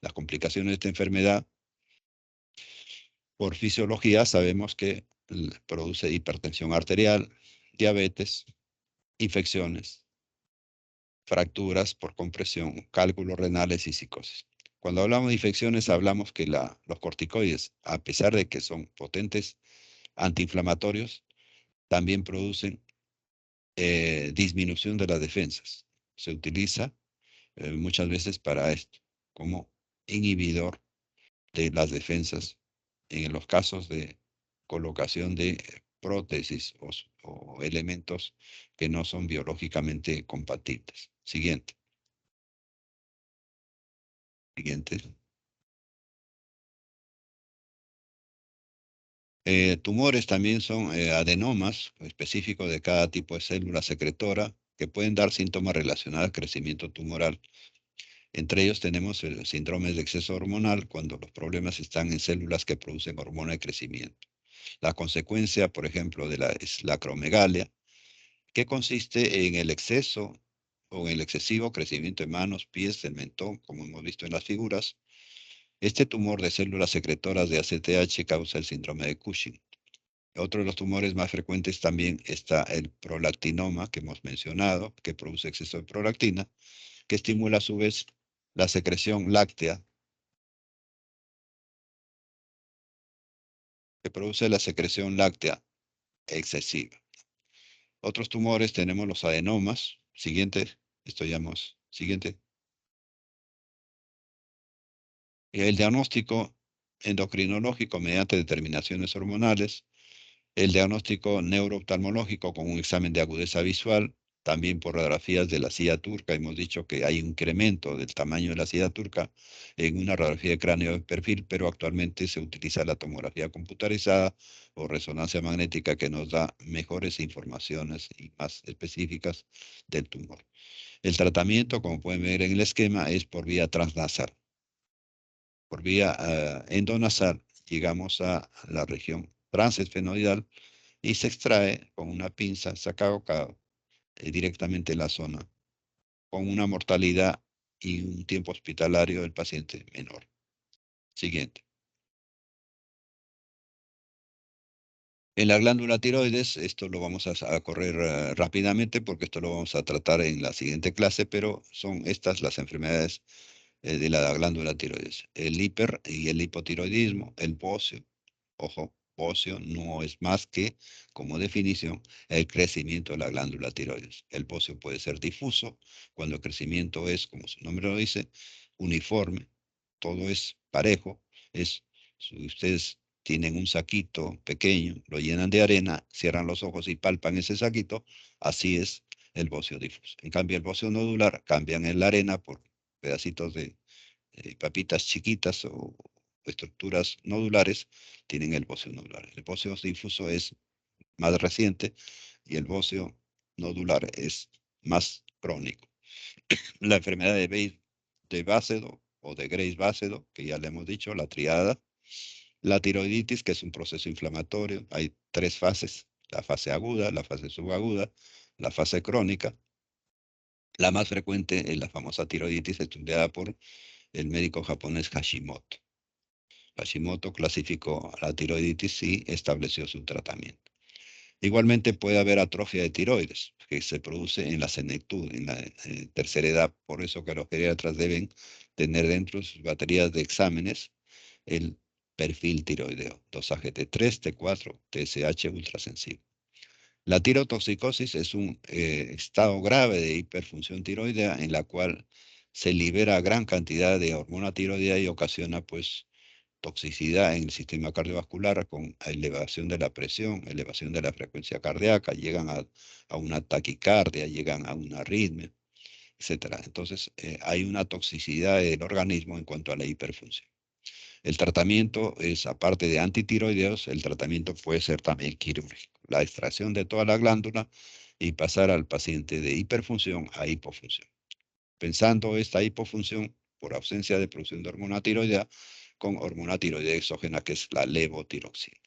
Las complicaciones de esta enfermedad, por fisiología, sabemos que produce hipertensión arterial, diabetes, infecciones, fracturas por compresión, cálculos renales y psicosis. Cuando hablamos de infecciones, hablamos que los corticoides, a pesar de que son potentes antiinflamatorios, también producen disminución de las defensas. Se utiliza muchas veces para esto, como inhibidor de las defensas en los casos de colocación de prótesis o elementos que no son biológicamente compatibles. Siguiente. Siguiente. Tumores también son adenomas específicos de cada tipo de célula secretora que pueden dar síntomas relacionados al crecimiento tumoral. Entre ellos tenemos el síndrome de exceso hormonal cuando los problemas están en células que producen hormona de crecimiento. La consecuencia, por ejemplo, es la acromegalia, que consiste en el exceso o en el excesivo crecimiento de manos, pies, del mentón, como hemos visto en las figuras. Este tumor de células secretoras de ACTH causa el síndrome de Cushing. Otro de los tumores más frecuentes también está el prolactinoma, que hemos mencionado, que produce exceso de prolactina, que estimula a su vez la secreción láctea, que produce la secreción láctea excesiva. Otros tumores tenemos los adenomas. Siguiente, siguiente. El diagnóstico endocrinológico mediante determinaciones hormonales, el diagnóstico neurooftalmológico con un examen de agudeza visual, también por radiografías de la silla turca. Hemos dicho que hay un incremento del tamaño de la silla turca en una radiografía de cráneo de perfil, pero actualmente se utiliza la tomografía computarizada o resonancia magnética que nos da mejores informaciones y más específicas del tumor. El tratamiento, como pueden ver en el esquema, es por vía transnasal. Por vía endonasal llegamos a la región transesfenoidal y se extrae con una pinza, sacado directamente en la zona, con una mortalidad y un tiempo hospitalario del paciente menor. Siguiente. En la glándula tiroides, esto lo vamos a correr rápidamente porque esto lo vamos a tratar en la siguiente clase, pero son estas las enfermedades de la glándula tiroides. El hiper y el hipotiroidismo, el bocio. Ojo, bocio no es más que, como definición, el crecimiento de la glándula tiroides. El bocio puede ser difuso cuando el crecimiento es, como su nombre lo dice, uniforme, todo es parejo. Si ustedes tienen un saquito pequeño, lo llenan de arena, cierran los ojos y palpan ese saquito, así es el bocio difuso. En cambio, el bocio nodular cambian en la arena por pedacitos de papitas chiquitas o estructuras nodulares, tienen el bocio nodular. El bocio difuso es más reciente y el bocio nodular es más crónico. La enfermedad de Basedow o de Graves-Basedow, que ya le hemos dicho, la triada. La tiroiditis, que es un proceso inflamatorio. Hay tres fases: la fase aguda, la fase subaguda, la fase crónica. La más frecuente es la famosa tiroiditis, estudiada por el médico japonés Hashimoto. Hashimoto clasificó la tiroiditis y estableció su tratamiento. Igualmente puede haber atrofia de tiroides, que se produce en la senectud, en la tercera edad. Por eso que los geriatras deben tener dentro de sus baterías de exámenes el perfil tiroideo, dosaje T3, T4, TSH ultrasensible. La tirotoxicosis es un estado grave de hiperfunción tiroidea en la cual se libera gran cantidad de hormona tiroidea y ocasiona pues toxicidad en el sistema cardiovascular con elevación de la presión, elevación de la frecuencia cardíaca, llegan a una taquicardia, llegan a una arritmia, etcétera. Entonces, hay una toxicidad del organismo en cuanto a la hiperfunción. El tratamiento es, aparte de antitiroideos, el tratamiento puede ser también quirúrgico. La extracción de toda la glándula y pasar al paciente de hiperfunción a hipofunción. Pensando esta hipofunción por ausencia de producción de hormona tiroidea con hormona tiroidea exógena que es la levotiroxina.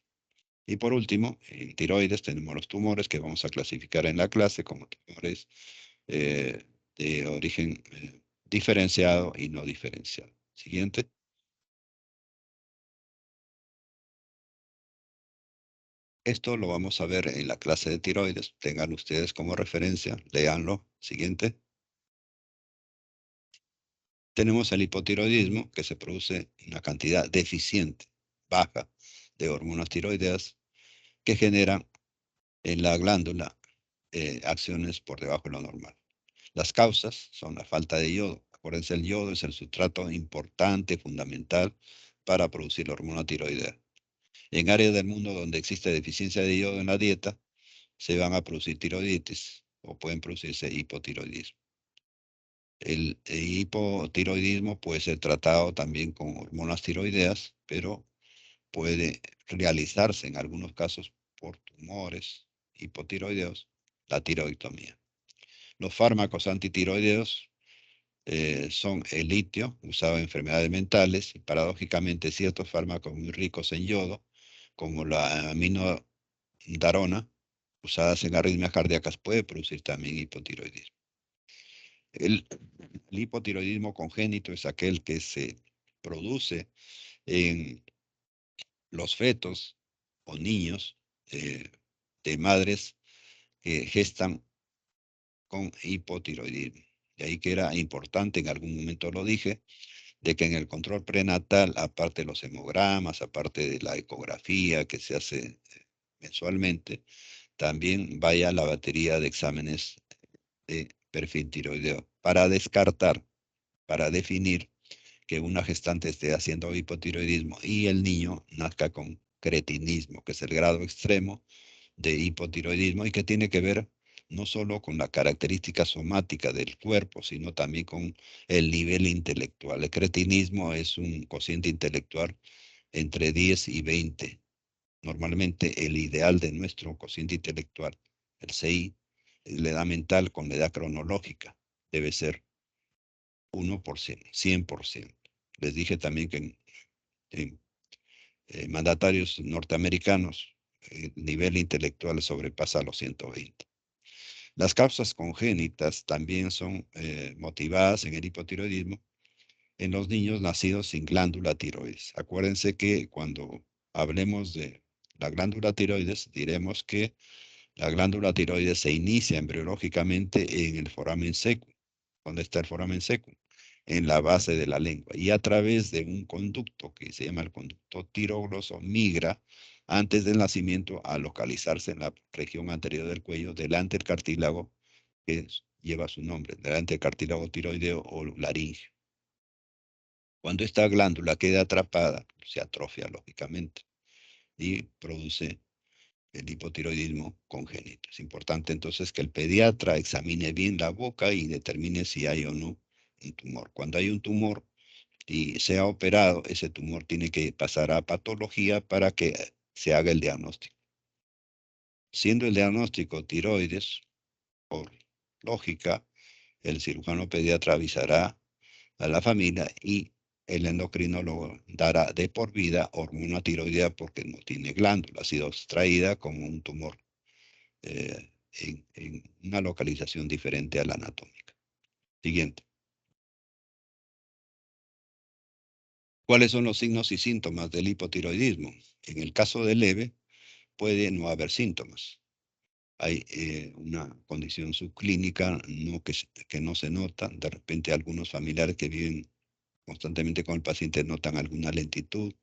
Y por último, en tiroides tenemos los tumores que vamos a clasificar en la clase como tumores eh, de origen diferenciado y no diferenciado. Siguiente. Esto lo vamos a ver en la clase de tiroides. Tengan ustedes como referencia, léanlo. Siguiente. Tenemos el hipotiroidismo, que se produce una cantidad deficiente, baja, de hormonas tiroideas que generan en la glándula acciones por debajo de lo normal. Las causas son la falta de yodo. Acuérdense, el yodo es el sustrato importante, fundamental para producir la hormona tiroidea. En áreas del mundo donde existe deficiencia de yodo en la dieta, se van a producir tiroiditis o pueden producirse hipotiroidismo. El hipotiroidismo puede ser tratado también con hormonas tiroideas, pero puede realizarse en algunos casos por tumores hipotiroideos, la tiroidectomía. Los fármacos antitiroideos son el litio, usado en enfermedades mentales, y paradójicamente ciertos fármacos muy ricos en yodo, como la aminodarona, usadas en arritmias cardíacas, puede producir también hipotiroidismo. El hipotiroidismo congénito es aquel que se produce en los fetos o niños de madres que gestan con hipotiroidismo. De ahí que era importante, en algún momento lo dije, de que en el control prenatal, aparte de los hemogramas, aparte de la ecografía que se hace mensualmente, también vaya la batería de exámenes de perfil tiroideo para descartar, para definir que una gestante esté haciendo hipotiroidismo y el niño nazca con cretinismo, que es el grado extremo de hipotiroidismo y que tiene que ver no solo con la característica somática del cuerpo, sino también con el nivel intelectual. El cretinismo es un cociente intelectual entre 10 y 20. Normalmente el ideal de nuestro cociente intelectual, el CI, la edad mental con la edad cronológica, debe ser 1%, 100%. Les dije también que en mandatarios norteamericanos el nivel intelectual sobrepasa los 120. Las causas congénitas también son motivadas en el hipotiroidismo en los niños nacidos sin glándula tiroides. Acuérdense que cuando hablemos de la glándula tiroides, diremos que la glándula tiroides se inicia embriológicamente en el foramen secum. ¿Dónde está el foramen secum? En la base de la lengua. Y a través de un conducto que se llama el conducto tirogloso, migra antes del nacimiento a localizarse en la región anterior del cuello, delante del cartílago que lleva su nombre, delante del cartílago tiroideo o laringe. Cuando esta glándula queda atrapada, se atrofia lógicamente y produce el hipotiroidismo congénito. Es importante entonces que el pediatra examine bien la boca y determine si hay o no un tumor. Cuando hay un tumor y sea operado, ese tumor tiene que pasar a patología para que se haga el diagnóstico. Siendo el diagnóstico tiroides, por lógica, el cirujano pediatra avisará a la familia y el endocrinólogo dará de por vida hormona tiroidea porque no tiene glándula, ha sido extraída como un tumor en una localización diferente a la anatómica. Siguiente. ¿Cuáles son los signos y síntomas del hipotiroidismo? En el caso de leve, puede no haber síntomas. Hay una condición subclínica que no se nota. De repente algunos familiares que viven constantemente con el paciente notan alguna lentitud,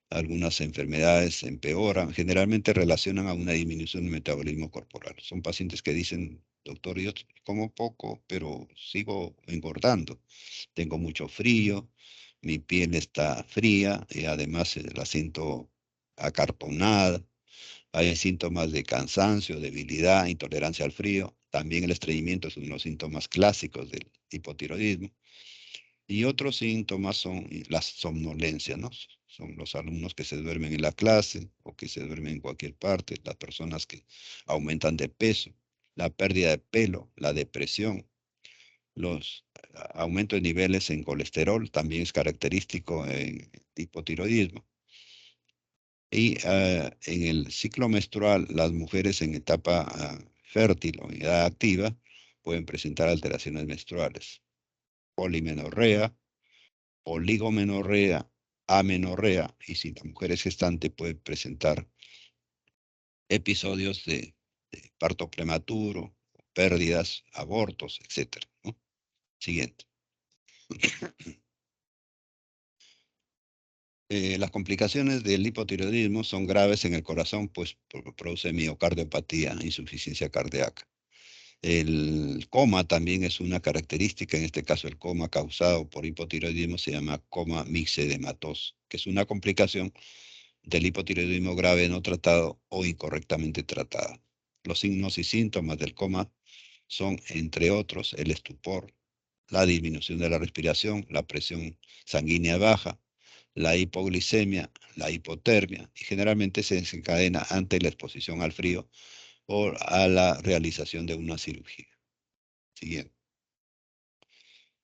algunas enfermedades empeoran, generalmente relacionan a una disminución del metabolismo corporal. Son pacientes que dicen, doctor, yo como poco, pero sigo engordando. Tengo mucho frío, mi piel está fría y además la siento acartonada. Hay síntomas de cansancio, debilidad, intolerancia al frío. También el estreñimiento es uno de los síntomas clásicos del hipotiroidismo. Y otros síntomas son las somnolencias, ¿no? Son los alumnos que se duermen en la clase o que se duermen en cualquier parte, las personas que aumentan de peso, la pérdida de pelo, la depresión, los aumentos de niveles en colesterol, también es característico en hipotiroidismo. Y en el ciclo menstrual, las mujeres en etapa fértil o en edad activa pueden presentar alteraciones menstruales, polimenorrea, oligomenorrea, amenorrea, y si la mujer es gestante puede presentar episodios de parto prematuro, pérdidas, abortos, etcétera, ¿no? Siguiente. Las complicaciones del hipotiroidismo son graves en el corazón, pues produce miocardiopatía, insuficiencia cardíaca. El coma también es una característica, en este caso el coma causado por hipotiroidismo se llama coma mixedematoso, que es una complicación del hipotiroidismo grave no tratado o incorrectamente tratado. Los signos y síntomas del coma son, entre otros, el estupor, la disminución de la respiración, la presión sanguínea baja, la hipoglicemia, la hipotermia, y generalmente se desencadena ante la exposición al frío o a la realización de una cirugía. Siguiente.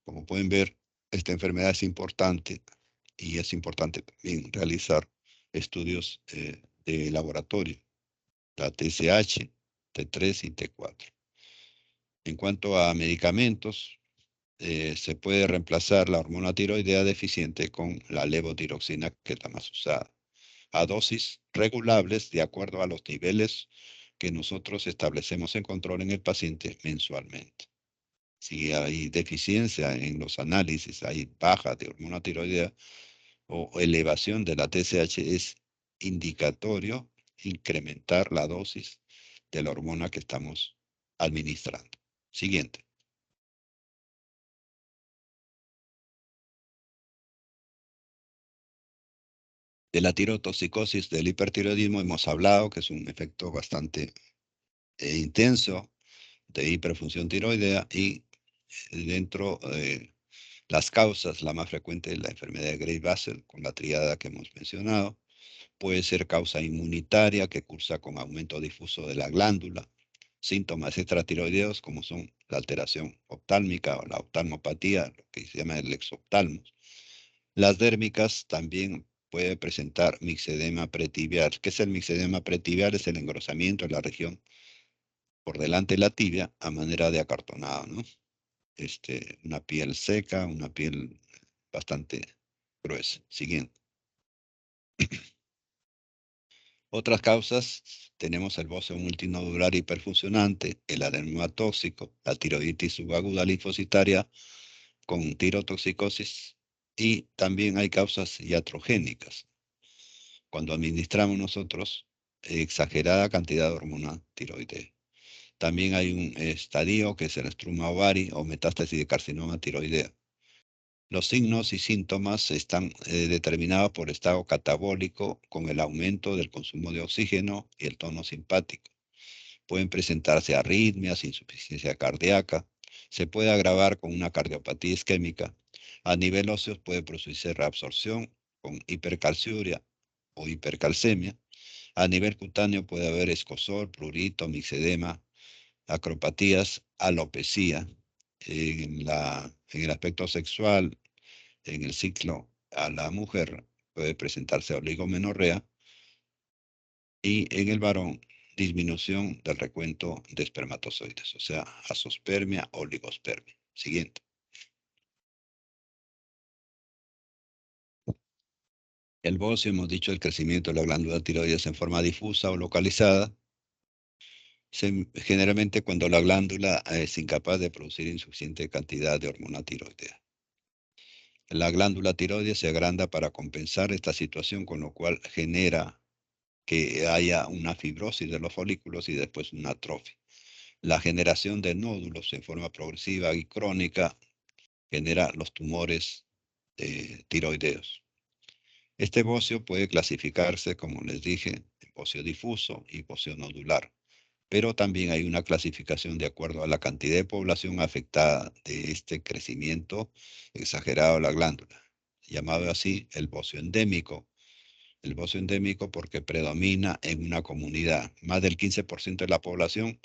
Como pueden ver, esta enfermedad es importante y es importante también realizar estudios de laboratorio, la TSH, T3 y T4. En cuanto a medicamentos, se puede reemplazar la hormona tiroidea deficiente con la levotiroxina, que es la más usada, a dosis regulables de acuerdo a los niveles que nosotros establecemos en control en el paciente mensualmente. Si hay deficiencia en los análisis, hay baja de hormona tiroidea o elevación de la TSH, es indicatorio incrementar la dosis de la hormona que estamos administrando. Siguiente. De la tirotoxicosis del hipertiroidismo hemos hablado, que es un efecto bastante intenso de hiperfunción tiroidea, y dentro de las causas, la más frecuente es la enfermedad de Graves-Bassett, con la triada que hemos mencionado. Puede ser causa inmunitaria que cursa con aumento difuso de la glándula. Síntomas extratiroideos como son la alteración oftálmica o la oftalmopatía, lo que se llama el exoptalmos. Las dérmicas también puede presentar mixedema pretibial. ¿Qué es el mixedema pretibial? Es el engrosamiento en la región por delante de la tibia a manera de acartonado, ¿no? Una piel seca, una piel bastante gruesa. Siguiente. Otras causas, tenemos el bocio multinodular hiperfuncionante, el adenoma tóxico, la tiroiditis subaguda linfocitaria con tirotoxicosis, y también hay causas iatrogénicas. Cuando administramos nosotros exagerada cantidad de hormona tiroidea. También hay un estadio que es el estruma ovari o metástasis de carcinoma tiroidea. Los signos y síntomas están determinados por estado catabólico con el aumento del consumo de oxígeno y el tono simpático. Pueden presentarse arritmias, insuficiencia cardíaca. Se puede agravar con una cardiopatía isquémica. A nivel óseo puede producirse reabsorción con hipercalciuria o hipercalcemia. A nivel cutáneo puede haber escozor, prurito, mixedema, acropatías, alopecia. En el aspecto sexual, en el ciclo a la mujer puede presentarse oligomenorrea, y en el varón disminución del recuento de espermatozoides, o sea, azospermia, oligospermia. Siguiente. El bocio, hemos dicho, el crecimiento de la glándula tiroides en forma difusa o localizada, generalmente cuando la glándula es incapaz de producir insuficiente cantidad de hormona tiroidea. La glándula tiroides se agranda para compensar esta situación, con lo cual genera que haya una fibrosis de los folículos y después una atrofia. La generación de nódulos en forma progresiva y crónica genera los tumores tiroideos. Este bocio puede clasificarse, como les dije, en bocio difuso y bocio nodular, pero también hay una clasificación de acuerdo a la cantidad de población afectada de este crecimiento exagerado de la glándula, llamado así el bocio endémico. El bocio endémico porque predomina en una comunidad. Más del 15% de la población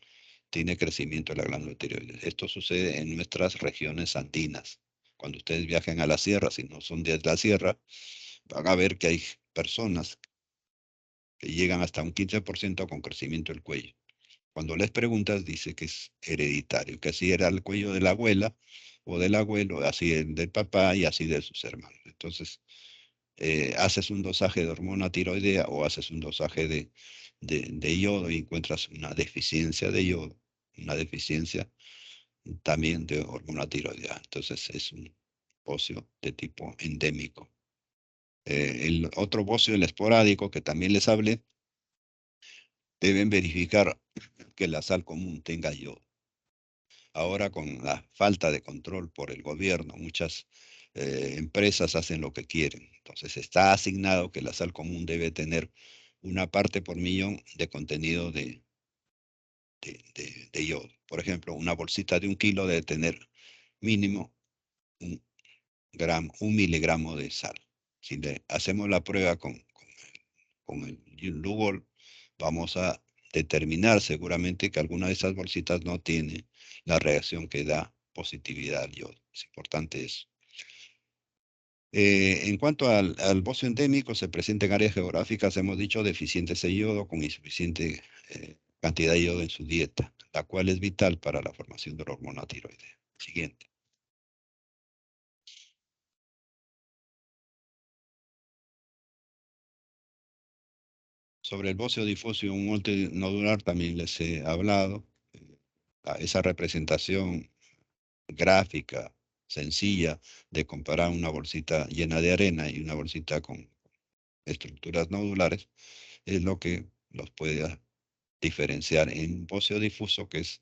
tiene crecimiento de la glándula tiroides. Esto sucede en nuestras regiones andinas. Cuando ustedes viajen a la sierra, si no son de la sierra, van a ver que hay personas que llegan hasta un 15% con crecimiento del cuello. Cuando les preguntas, dice que es hereditario, que así era el cuello de la abuela o del abuelo, así el del papá y así de sus hermanos. Entonces, haces un dosaje de hormona tiroidea o haces un dosaje de yodo y encuentras una deficiencia de yodo, una deficiencia también de hormona tiroidea. Entonces, es un bocio de tipo endémico. El otro bocio, el esporádico, que también les hablé, deben verificar que la sal común tenga yodo. Ahora, con la falta de control por el gobierno, muchas empresas hacen lo que quieren. Entonces está asignado que la sal común debe tener una parte por millón de contenido de yodo. Por ejemplo, una bolsita de 1 kilo debe tener mínimo un un miligramo de sal. Si le hacemos la prueba con el Google, vamos a determinar seguramente que alguna de esas bolsitas no tiene la reacción que da positividad al yodo. Es importante eso. En cuanto al bocio endémico, se presenta en áreas geográficas, hemos dicho, deficientes de yodo, con insuficiente cantidad de yodo en su dieta, la cual es vital para la formación de la hormona tiroidea. Siguiente. Sobre el bocio difuso y un multinodular también les he hablado. Esa representación gráfica, sencilla, de comparar una bolsita llena de arena y una bolsita con estructuras nodulares, es lo que los puede diferenciar en un bocio difuso, que es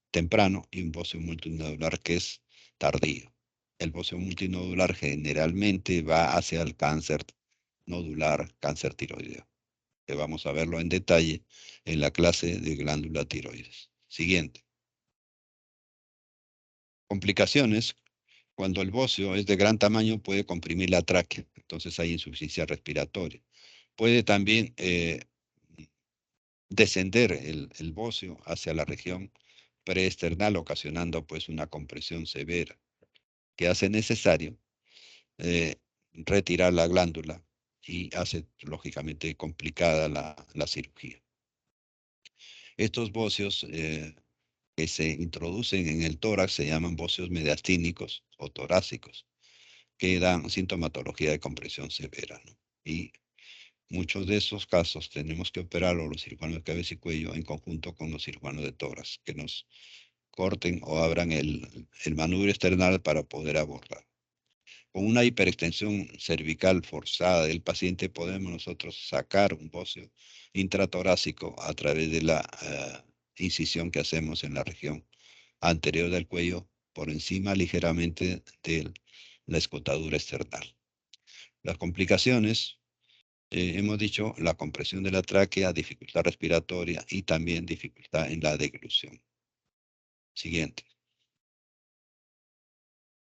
temprano, y un bocio multinodular, que es tardío. El bocio multinodular generalmente va hacia el cáncer nodular, cáncer tiroideo, que vamos a verlo en detalle en la clase de glándula tiroides. Siguiente. Complicaciones. Cuando el bocio es de gran tamaño, puede comprimir la tráquea, entonces hay insuficiencia respiratoria. Puede también descender el bocio hacia la región preesternal, ocasionando pues una compresión severa, que hace necesario eh, retirar la glándula y hace lógicamente complicada la cirugía. Estos bocios que se introducen en el tórax se llaman bocios mediastínicos o torácicos, que dan sintomatología de compresión severa, ¿no? Y muchos de esos casos tenemos que operarlo los cirujanos de cabeza y cuello en conjunto con los cirujanos de tórax, que nos corten o abran el manubrio external para poder abordar. Con una hiperextensión cervical forzada del paciente podemos nosotros sacar un bocio intratorácico a través de la incisión que hacemos en la región anterior del cuello, por encima ligeramente de la escotadura external. Las complicaciones, hemos dicho, la compresión de la tráquea, dificultad respiratoria y también dificultad en la deglución. Siguiente.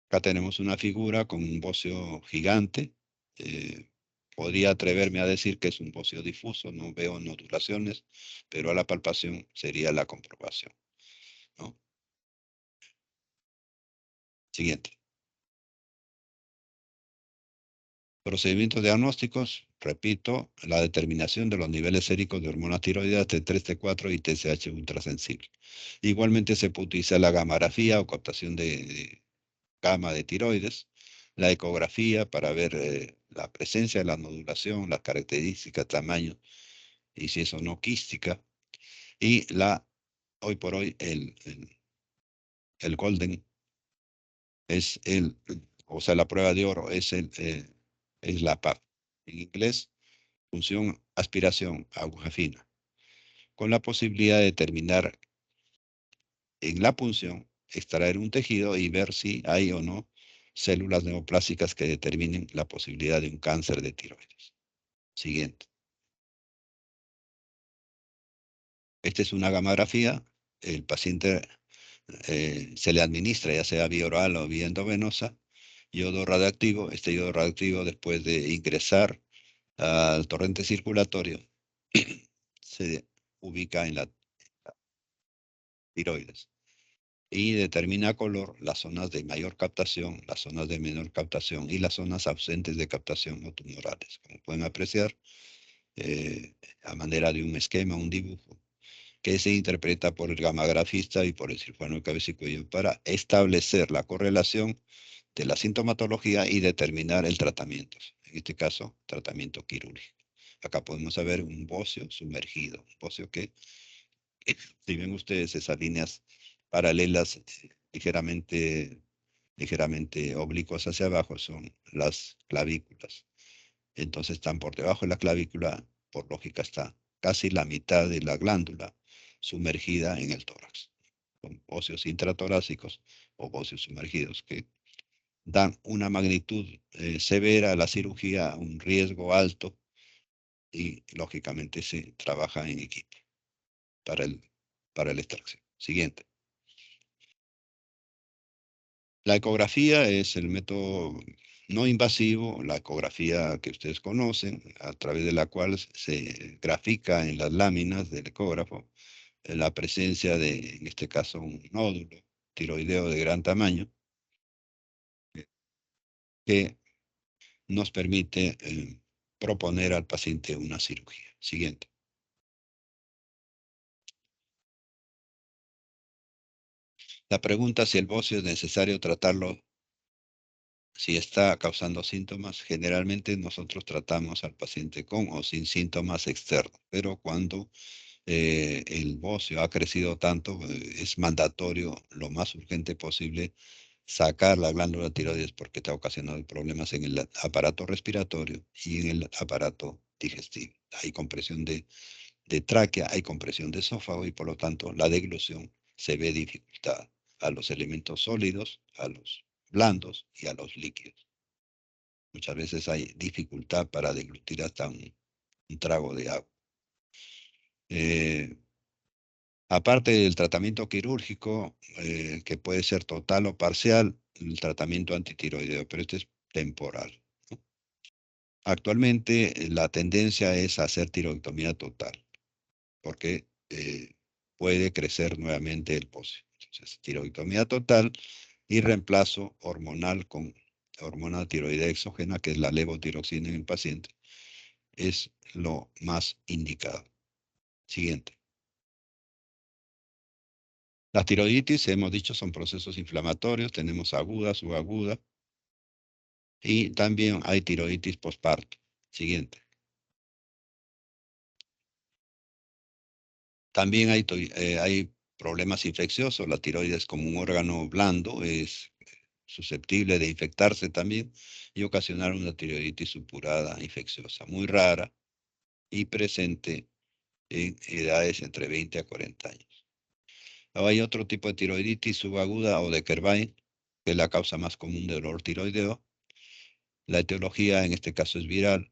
Acá tenemos una figura con un bocio gigante. Eh, Podría atreverme a decir que es un bocio difuso, no veo nodulaciones, pero a la palpación sería la comprobación, ¿no? Siguiente. Procedimientos diagnósticos, repito, la determinación de los niveles séricos de hormonas tiroideas T3, T4 y TSH ultrasensible. Igualmente se puede utilizar la gamografía o captación de gamma de tiroides, la ecografía para ver la presencia de la nodulación, las características, tamaño, y si es o no quística, y hoy por hoy, el golden es o sea, la prueba de oro es la PAP. En inglés, punción, aspiración, aguja fina, con la posibilidad de determinar en la punción, extraer un tejido y ver si hay o no células neoplásicas que determinen la posibilidad de un cáncer de tiroides. Siguiente. Esta es una gamografía. El paciente se le administra, ya sea vía oral o vía endovenosa, yodo radioactivo. Este yodo radioactivo, después de ingresar al torrente circulatorio, se ubica en la tiroides y determina color las zonas de mayor captación, las zonas de menor captación y las zonas ausentes de captación o tumorales. Como pueden apreciar, a manera de un esquema, un dibujo, que se interpreta por el gamagrafista y por el cirujano de cabeza y cuello para establecer la correlación de la sintomatología y determinar el tratamiento. En este caso, tratamiento quirúrgico. Acá podemos ver un bocio sumergido, un bocio que, si ven ustedes esas líneas paralelas ligeramente oblicuas hacia abajo, son las clavículas. Entonces están por debajo de la clavícula, por lógica está casi la mitad de la glándula sumergida en el tórax. Son óseos intratorácicos o óseos sumergidos que dan una magnitud severa a la cirugía, un riesgo alto y lógicamente se trabaja en equipo para la extracción. Siguiente. La ecografía es el método no invasivo, la ecografía que ustedes conocen, a través de la cual se grafica en las láminas del ecógrafo la presencia de, en este caso, un nódulo tiroideo de gran tamaño que nos permite proponer al paciente una cirugía. Siguiente. La pregunta si el bocio es necesario tratarlo si está causando síntomas. Generalmente nosotros tratamos al paciente con o sin síntomas externos, pero cuando el bocio ha crecido tanto, es mandatorio lo más urgente posible sacar la glándula tiroides porque está ocasionando problemas en el aparato respiratorio y en el aparato digestivo. Hay compresión de tráquea, hay compresión de esófago y por lo tanto la deglución se ve dificultada a los elementos sólidos, a los blandos y a los líquidos. Muchas veces hay dificultad para deglutir hasta un trago de agua. Aparte del tratamiento quirúrgico, que puede ser total o parcial, el tratamiento antitiroideo, pero este es temporal. Actualmente la tendencia es a hacer tiroidectomía total, porque puede crecer nuevamente el bocio. Entonces, tiroidectomía total y reemplazo hormonal con hormona tiroidea exógena, que es la levotiroxina en el paciente, es lo más indicado. Siguiente. Las tiroiditis, hemos dicho, son procesos inflamatorios, tenemos aguda, subaguda, y también hay tiroiditis postparto. Siguiente. También hay problemas infecciosos, la tiroides como un órgano blando es susceptible de infectarse también y ocasionar una tiroiditis supurada infecciosa, muy rara y presente en edades entre 20 a 40 años. Hay otro tipo de tiroiditis subaguda o de Kerbein, que es la causa más común de dolor tiroideo. La etiología en este caso es viral.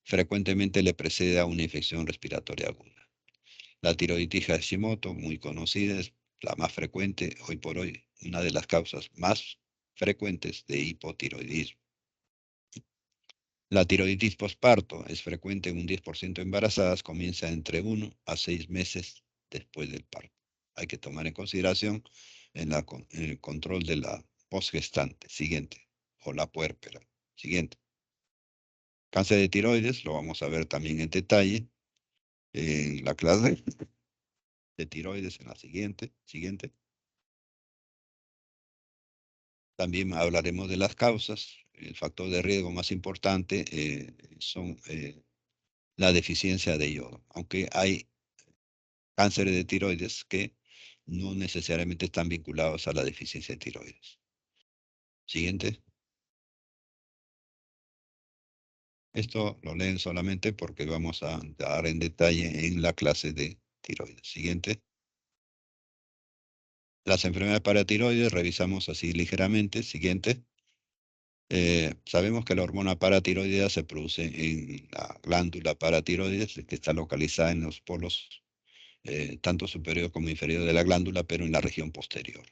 Frecuentemente le precede a una infección respiratoria aguda. La tiroiditis Hashimoto, muy conocida, es la más frecuente, hoy por hoy, una de las causas más frecuentes de hipotiroidismo. La tiroiditis postparto es frecuente en un 10% de embarazadas, comienza entre 1 a 6 meses después del parto. Hay que tomar en consideración en el control de la posgestante. Siguiente. O la puérpera. Siguiente. Cáncer de tiroides, lo vamos a ver también en detalle en la clase de tiroides en la siguiente. Siguiente. También hablaremos de las causas. el factor de riesgo más importante son la deficiencia de yodo, aunque hay cánceres de tiroides que no necesariamente están vinculados a la deficiencia de tiroides. Siguiente. Esto lo leen solamente porque vamos a dar en detalle en la clase de tiroides. Siguiente. Las enfermedades paratiroides, revisamos así ligeramente. Siguiente. Sabemos que la hormona paratiroidea se produce en la glándula paratiroides, que está localizada en los polos tanto superior como inferior de la glándula, pero en la región posterior.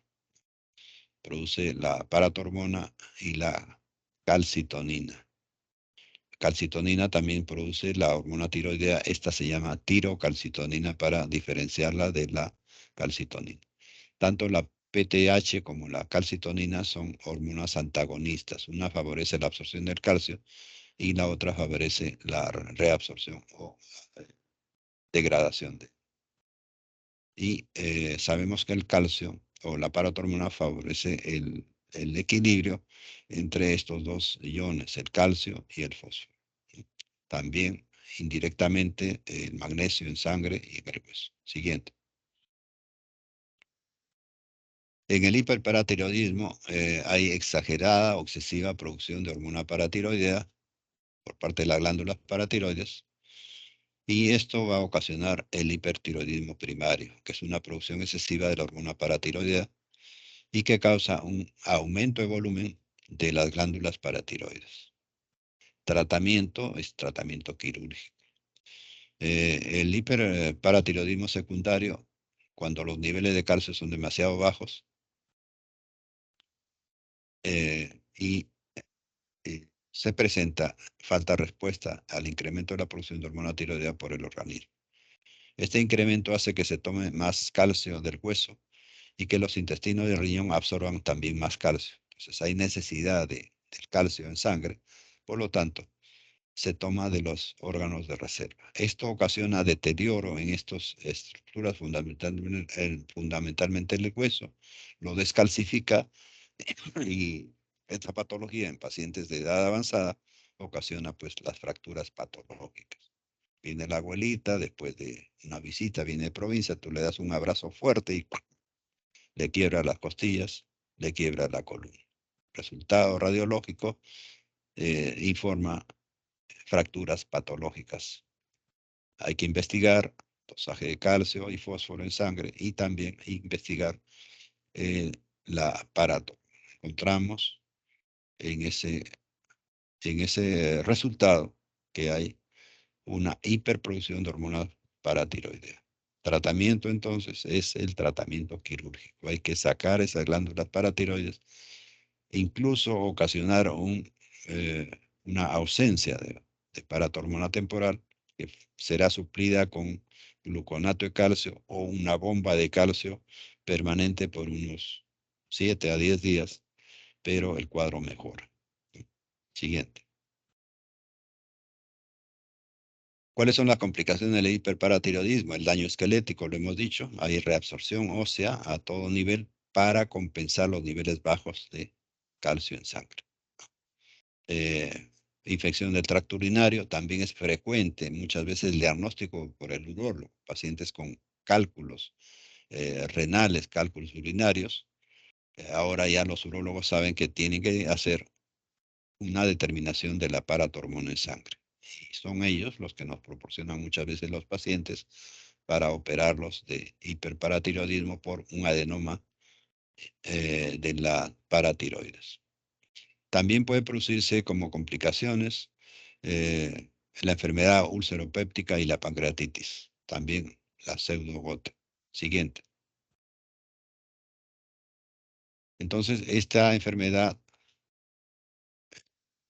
Produce la paratormona y la calcitonina. Calcitonina también produce la hormona tiroidea. Esta se llama tirocalcitonina para diferenciarla de la calcitonina. Tanto la PTH como la calcitonina son hormonas antagonistas. Una favorece la absorción del calcio y la otra favorece la reabsorción o degradación de. Y sabemos que el calcio o la paratormona favorece el equilibrio entre estos dos iones, el calcio y el fósforo. También indirectamente el magnesio en sangre y en el hueso. Siguiente. En el hiperparatiroidismo hay exagerada o excesiva producción de hormona paratiroidea por parte de las glándulas paratiroides, y esto va a ocasionar el hipertiroidismo primario, que es una producción excesiva de la hormona paratiroidea y que causa un aumento de volumen de las glándulas paratiroides. Tratamiento es tratamiento quirúrgico. El hiperparatiroidismo secundario, cuando los niveles de calcio son demasiado bajos y se presenta falta de respuesta al incremento de la producción de hormona tiroidea por el organismo. Este incremento hace que se tome más calcio del hueso y que los intestinos del riñón absorban también más calcio. Entonces hay necesidad del calcio en sangre, por lo tanto, se toma de los órganos de reserva. Esto ocasiona deterioro en estas estructuras, fundamentalmente el hueso, lo descalcifica y esta patología en pacientes de edad avanzada ocasiona pues las fracturas patológicas. Viene la abuelita, después de una visita, viene de provincia, tú le das un abrazo fuerte y le quiebra las costillas, le quiebra la columna. Resultado radiológico informa fracturas patológicas. Hay que investigar dosaje de calcio y fósforo en sangre y también investigar la aparato. Encontramos en ese resultado que hay una hiperproducción de hormonas paratiroideas. Tratamiento entonces es el tratamiento quirúrgico. Hay que sacar esas glándulas paratiroides, incluso ocasionar una ausencia de paratormona temporal que será suplida con gluconato de calcio o una bomba de calcio permanente por unos 7 a 10 días, pero el cuadro mejora. Siguiente. ¿Cuáles son las complicaciones del hiperparatiroidismo? El daño esquelético, lo hemos dicho, hay reabsorción ósea a todo nivel para compensar los niveles bajos de calcio en sangre. Infección del tracto urinario también es frecuente, muchas veces el diagnóstico por el urólogo, pacientes con cálculos renales, cálculos urinarios. Ahora ya los urólogos saben que tienen que hacer una determinación de la paratormona en sangre. Y son ellos los que nos proporcionan muchas veces los pacientes para operarlos de hiperparatiroidismo por un adenoma de la paratiroides. También puede producirse como complicaciones la enfermedad ulceropéptica y la pancreatitis. También la pseudogota. Siguiente. Entonces, esta enfermedad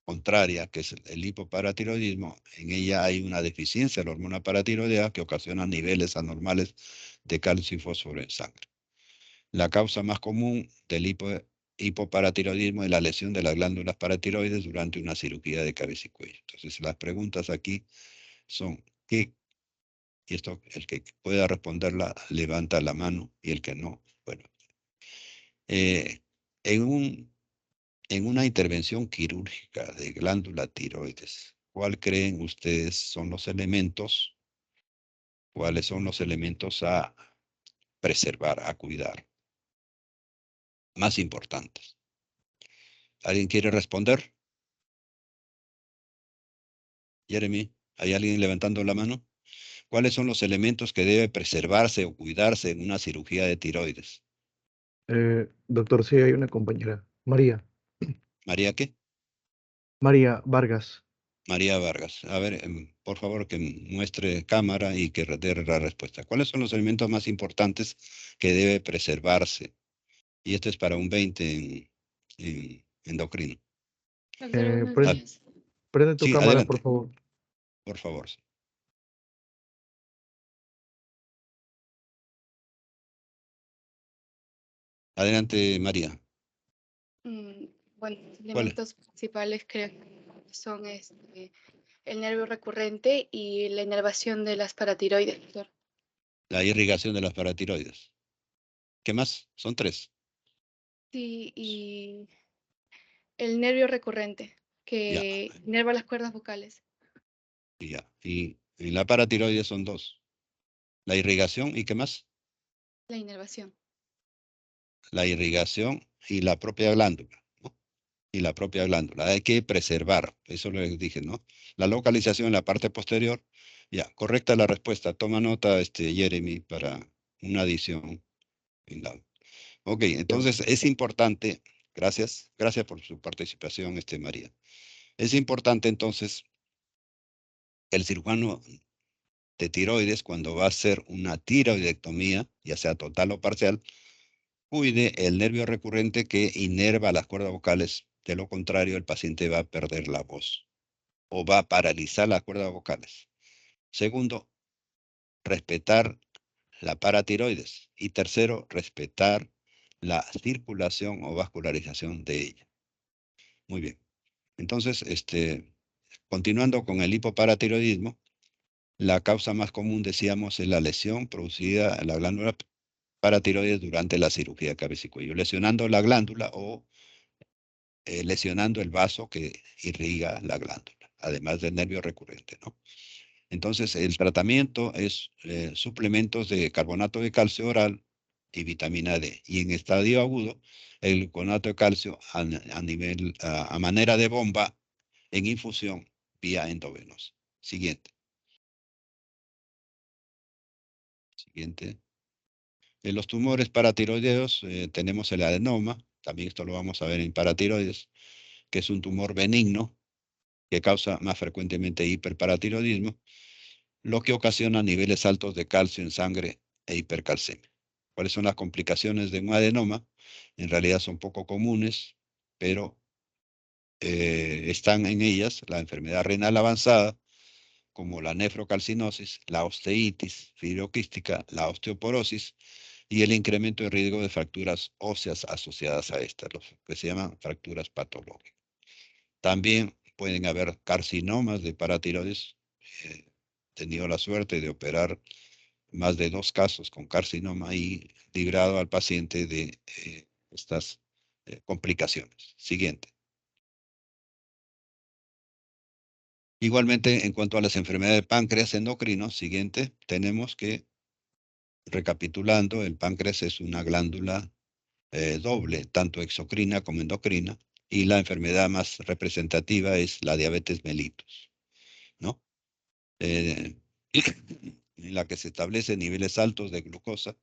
contraria, que es el hipoparatiroidismo, en ella hay una deficiencia de la hormona paratiroidea que ocasiona niveles anormales de calcio y fósforo en sangre. La causa más común del hipoparatiroidismo es la lesión de las glándulas paratiroides durante una cirugía de cabeza y cuello. Entonces, las preguntas aquí son, ¿qué? Y esto, el que pueda responderla, levanta la mano, y el que no, bueno. En un En una intervención quirúrgica de glándula tiroides, ¿cuál creen ustedes son los elementos? ¿Cuáles son los elementos a preservar, a cuidar? Más importantes. ¿Alguien quiere responder? Jeremy, ¿hay alguien levantando la mano? ¿Cuáles son los elementos que debe preservarse o cuidarse en una cirugía de tiroides? Doctor, sí, hay una compañera. María. ¿María qué? María Vargas. María Vargas. A ver, por favor, que muestre cámara y que dé la respuesta. ¿Cuáles son los elementos más importantes que debe preservarse? Y esto es para un 20 en endocrino. Doctor, buenos Ah, días. Prende tu sí, cámara, por adelante, favor. por favor. Adelante, María. Bueno, los ¿Cuál? elementos principales creo que son el nervio recurrente y la inervación de las paratiroides, doctor. La irrigación de las paratiroides. ¿Qué más? Son tres. Sí, y el nervio recurrente, Ya, que inerva las cuerdas vocales. ya. Y en la paratiroides son dos. La irrigación y ¿qué más? La inervación. La irrigación y la propia glándula, ¿no? Y la propia glándula. Hay que preservar, eso lo dije, ¿no? La localización en la parte posterior. Ya, correcta la respuesta. Toma nota, Jeremy, para una adición. Ok, entonces es importante, gracias por su participación, María. Es importante entonces que el cirujano de tiroides, cuando va a hacer una tiroidectomía, ya sea total o parcial, cuide el nervio recurrente que inerva las cuerdas vocales. De lo contrario, el paciente va a perder la voz o va a paralizar las cuerdas vocales. Segundo, respetar la paratiroides. Y tercero, respetar la circulación o vascularización de ella. Muy bien. Entonces, continuando con el hipoparatiroidismo, la causa más común, decíamos, es la lesión producida en la glándula paratiroides durante la cirugía de cabeza y cuello, lesionando la glándula o lesionando el vaso que irriga la glándula, además del nervio recurrente, ¿no? Entonces, el tratamiento es suplementos de carbonato de calcio oral y vitamina D. Y en estadio agudo, el gluconato de calcio a manera de bomba en infusión vía endovenosa. Siguiente. Siguiente. En los tumores paratiroideos tenemos el adenoma, también esto lo vamos a ver en paratiroides, que es un tumor benigno que causa más frecuentemente hiperparatiroidismo, lo que ocasiona niveles altos de calcio en sangre e hipercalcemia. ¿Cuáles son las complicaciones de un adenoma? En realidad son poco comunes, pero están en ellas la enfermedad renal avanzada, como la nefrocalcinosis, la osteitis fibroquística, la osteoporosis y el incremento de riesgo de fracturas óseas asociadas a estas, los que se llaman fracturas patológicas. También pueden haber carcinomas de paratiroides. He tenido la suerte de operar más de 2 casos con carcinoma y librado al paciente de estas complicaciones. Siguiente. Igualmente, en cuanto a las enfermedades de páncreas endocrino, siguiente, tenemos que, recapitulando, el páncreas es una glándula doble, tanto exocrina como endocrina, y la enfermedad más representativa es la diabetes mellitus, ¿no? En la que se establecen niveles altos de glucosa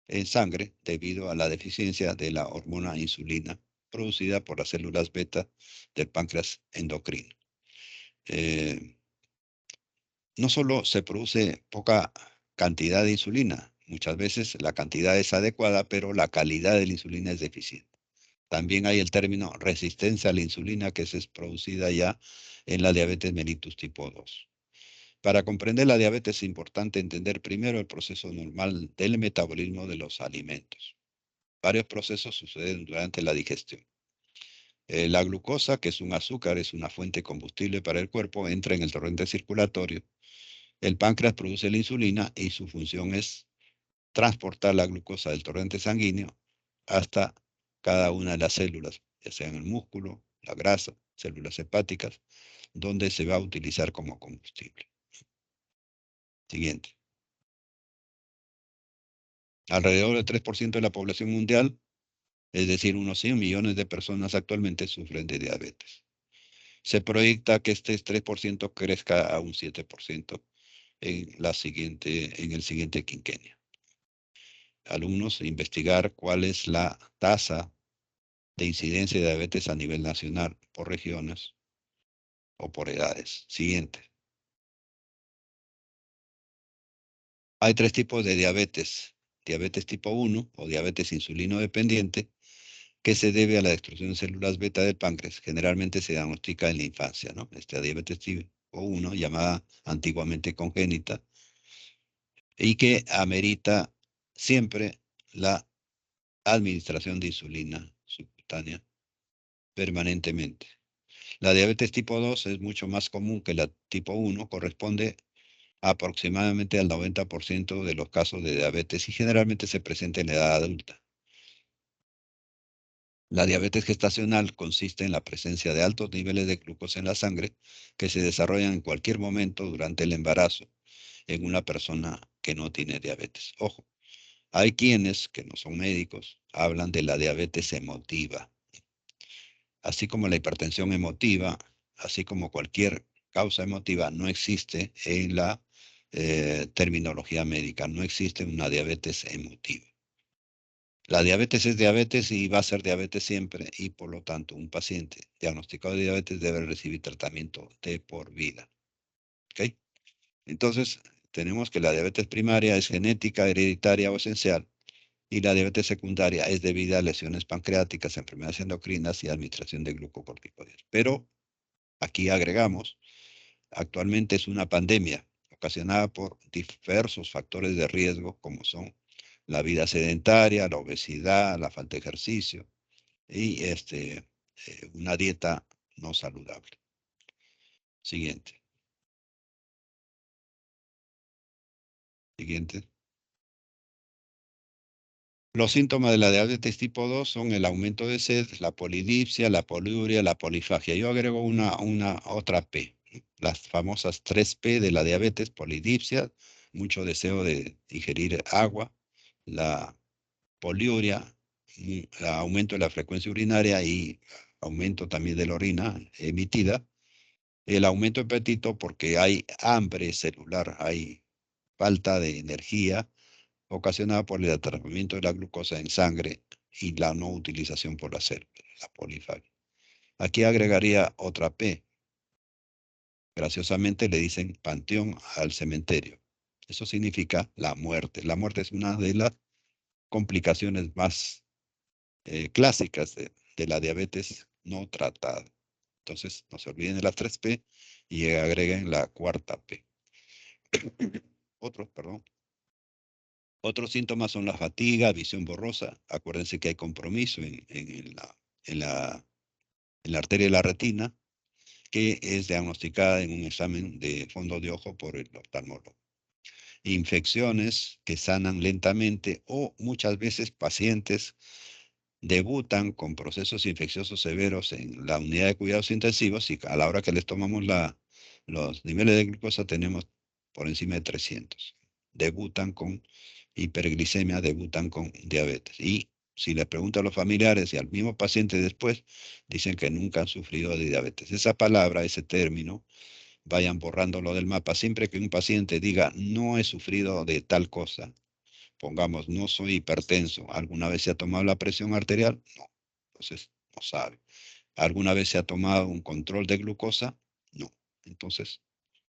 en sangre debido a la deficiencia de la hormona insulina producida por las células beta del páncreas endocrino. No solo se produce poca cantidad de insulina, muchas veces la cantidad es adecuada, pero la calidad de la insulina es deficiente. También hay el término resistencia a la insulina, que es producida ya en la diabetes mellitus tipo 2. Para comprender la diabetes es importante entender primero el proceso normal del metabolismo de los alimentos. Varios procesos suceden durante la digestión. La glucosa, que es un azúcar, es una fuente de combustible para el cuerpo, entra en el torrente circulatorio. El páncreas produce la insulina y su función es transportar la glucosa del torrente sanguíneo hasta cada una de las células ya sea en el músculo, la grasa, células hepáticas, donde se va a utilizar como combustible. Siguiente. Alrededor del 3% de la población mundial, es decir, unos 100 millones de personas actualmente sufren de diabetes. Se proyecta que este 3% crezca a un 7% en el siguiente quinquenio. Alumnos, investigar cuál es la tasa de incidencia de diabetes a nivel nacional por regiones o por edades. Siguiente. Hay 3 tipos de diabetes. Diabetes tipo 1 o diabetes insulino dependiente, que se debe a la destrucción de células beta del páncreas. Generalmente se diagnostica en la infancia, ¿no? Esta diabetes tipo 1, llamada antiguamente congénita, y que amerita siempre la administración de insulina subcutánea permanentemente. La diabetes tipo 2 es mucho más común que la tipo 1, corresponde aproximadamente al 90% de los casos de diabetes y generalmente se presenta en la edad adulta. La diabetes gestacional consiste en la presencia de altos niveles de glucosa en la sangre que se desarrollan en cualquier momento durante el embarazo en una persona que no tiene diabetes. Ojo, hay quienes que no son médicos hablan de la diabetes emotiva, así como la hipertensión emotiva, así como cualquier causa emotiva, no existe en la terminología médica, no existe una diabetes emotiva. La diabetes es diabetes y va a ser diabetes siempre y por lo tanto un paciente diagnosticado de diabetes debe recibir tratamiento de por vida. ¿Ok? Entonces, tenemos que la diabetes primaria es genética, hereditaria o esencial y la diabetes secundaria es debida a lesiones pancreáticas, enfermedades endocrinas y administración de glucocorticoides. Pero aquí agregamos, actualmente es una pandemia ocasionada por diversos factores de riesgo como son la vida sedentaria, la obesidad, la falta de ejercicio y una dieta no saludable. Siguiente. Siguiente. Los síntomas de la diabetes tipo 2 son el aumento de sed, la polidipsia, la poliuria, la polifagia. Yo agrego una otra P, las famosas 3P de la diabetes: polidipsia, mucho deseo de ingerir agua, la poliuria, aumento de la frecuencia urinaria y aumento también de la orina emitida, el aumento de apetito porque hay hambre celular, hay falta de energía ocasionada por el atrapamiento de la glucosa en sangre y la no utilización por la célula, la polifagia. Aquí agregaría otra P. Graciosamente le dicen panteón al cementerio. Eso significa la muerte. La muerte es una de las complicaciones más clásicas de la diabetes no tratada. Entonces, no se olviden de las 3P y agreguen la cuarta P. Otros síntomas son la fatiga, visión borrosa. Acuérdense que hay compromiso en la arteria de la retina, que es diagnosticada en un examen de fondo de ojo por el oftalmólogo. Infecciones que sanan lentamente o muchas veces pacientes debutan con procesos infecciosos severos en la unidad de cuidados intensivos y a la hora que les tomamos los niveles de glucosa tenemos por encima de 300. Debutan con hiperglicemia, debutan con diabetes. Y si les pregunto a los familiares y al mismo paciente después, dicen que nunca han sufrido de diabetes. Esa palabra, ese término, vayan borrándolo del mapa. Siempre que un paciente diga, no he sufrido de tal cosa, pongamos, no soy hipertenso, ¿alguna vez se ha tomado la presión arterial? No, entonces no sabe. ¿Alguna vez se ha tomado un control de glucosa? No, entonces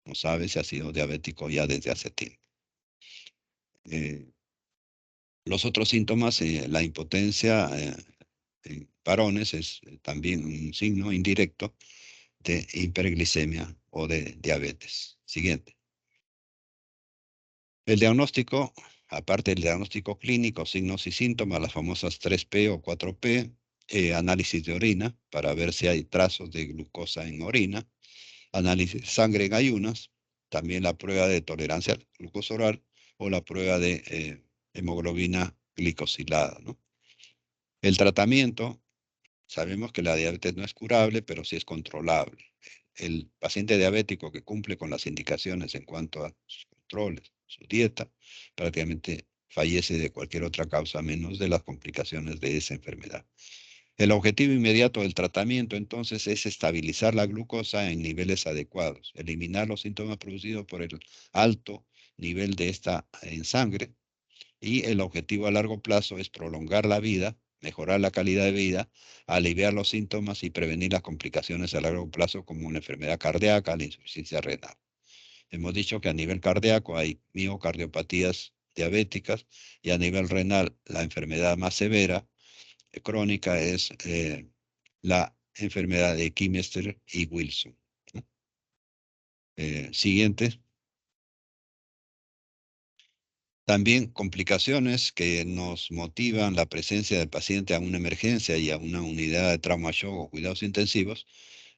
no sabe si ha sido diabético ya desde hace tiempo. Los otros síntomas, la impotencia en varones es también un signo indirecto de hiperglicemia o de diabetes. Siguiente. El diagnóstico, aparte del diagnóstico clínico, signos y síntomas, las famosas 3P o 4P, análisis de orina para ver si hay trazos de glucosa en orina, análisis de sangre en ayunas, también la prueba de tolerancia al glucosa oral o la prueba de hemoglobina glicosilada, ¿no? El tratamiento Sabemos que la diabetes no es curable, pero sí es controlable. El paciente diabético que cumple con las indicaciones en cuanto a sus controles, su dieta, prácticamente fallece de cualquier otra causa menos de las complicaciones de esa enfermedad. El objetivo inmediato del tratamiento entonces es estabilizar la glucosa en niveles adecuados, eliminar los síntomas producidos por el alto nivel de esta en sangre, y el objetivo a largo plazo es prolongar la vida, mejorar la calidad de vida, aliviar los síntomas y prevenir las complicaciones a largo plazo como una enfermedad cardíaca, la insuficiencia renal. Hemos dicho que a nivel cardíaco hay miocardiopatías diabéticas y a nivel renal la enfermedad más severa, crónica, es la enfermedad de Kimmester y Wilson. Siguiente. También complicaciones que nos motivan la presencia del paciente a una emergencia y a una unidad de trauma shock o cuidados intensivos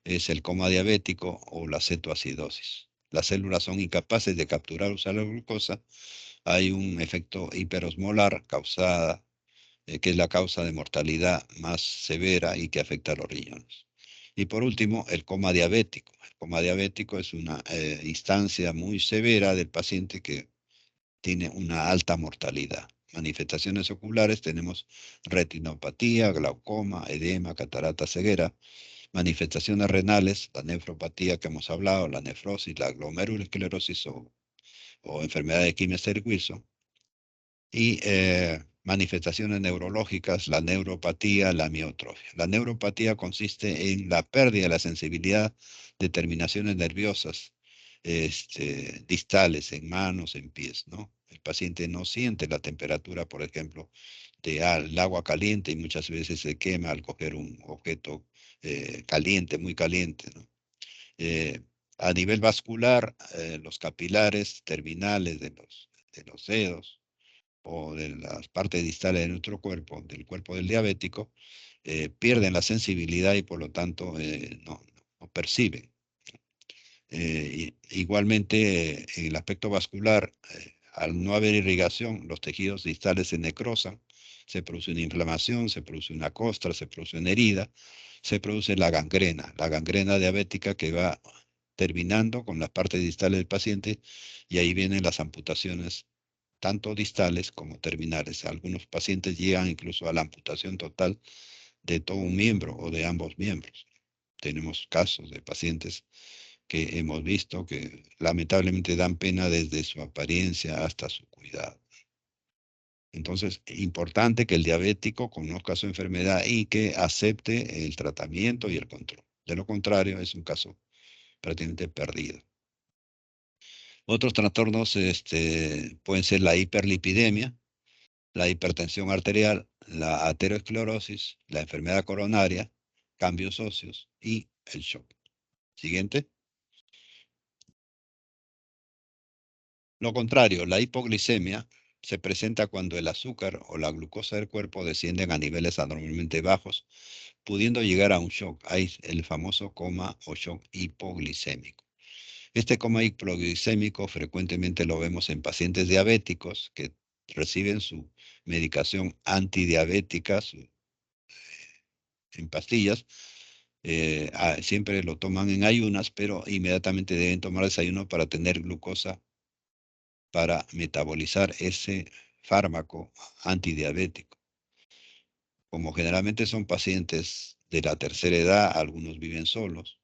es el coma diabético o la cetoacidosis. Las células son incapaces de capturar o usar la glucosa. Hay un efecto hiperosmolar causada, que es la causa de mortalidad más severa y que afecta a los riñones. Y por último, el coma diabético. El coma diabético es una instancia muy severa del paciente que tiene una alta mortalidad. Manifestaciones oculares tenemos retinopatía, glaucoma, edema, catarata, ceguera. Manifestaciones renales, la nefropatía que hemos hablado, la nefrosis, la glomerulosclerosis o enfermedad de Kimmester-Wilson. Y manifestaciones neurológicas, la neuropatía, la miotrofia. La neuropatía consiste en la pérdida de la sensibilidad de terminaciones nerviosas distales en manos, en pies, ¿no? El paciente no siente la temperatura, por ejemplo, del agua caliente y muchas veces se quema al coger un objeto caliente, muy caliente, ¿no? Eh, a nivel vascular, los capilares terminales de los dedos o de las partes distales de nuestro cuerpo, del cuerpo del diabético, pierden la sensibilidad y por lo tanto no perciben. Igualmente, en el aspecto vascular, al no haber irrigación, los tejidos distales se necrosan, se produce una inflamación, se produce una costra, se produce una herida, se produce la gangrena diabética que va terminando con las partes distales del paciente y ahí vienen las amputaciones tanto distales como terminales. Algunos pacientes llegan incluso a la amputación total de todo un miembro o de ambos miembros. Tenemos casos de pacientes que hemos visto que lamentablemente dan pena desde su apariencia hasta su cuidado. Entonces, importante que el diabético conozca su enfermedad y que acepte el tratamiento y el control. De lo contrario, es un caso prácticamente perdido. Otros trastornos pueden ser la hiperlipidemia, la hipertensión arterial, la aterosclerosis, la enfermedad coronaria, cambios óseos y el shock. Siguiente. Lo contrario, la hipoglicemia se presenta cuando el azúcar o la glucosa del cuerpo descienden a niveles anormalmente bajos, pudiendo llegar a un shock. Hay el famoso coma o shock hipoglicémico. Este coma hipoglicémico frecuentemente lo vemos en pacientes diabéticos que reciben su medicación antidiabética en pastillas. Siempre lo toman en ayunas, pero inmediatamente deben tomar desayuno para tener glucosa para metabolizar ese fármaco antidiabético. Como generalmente son pacientes de la tercera edad, algunos viven solos,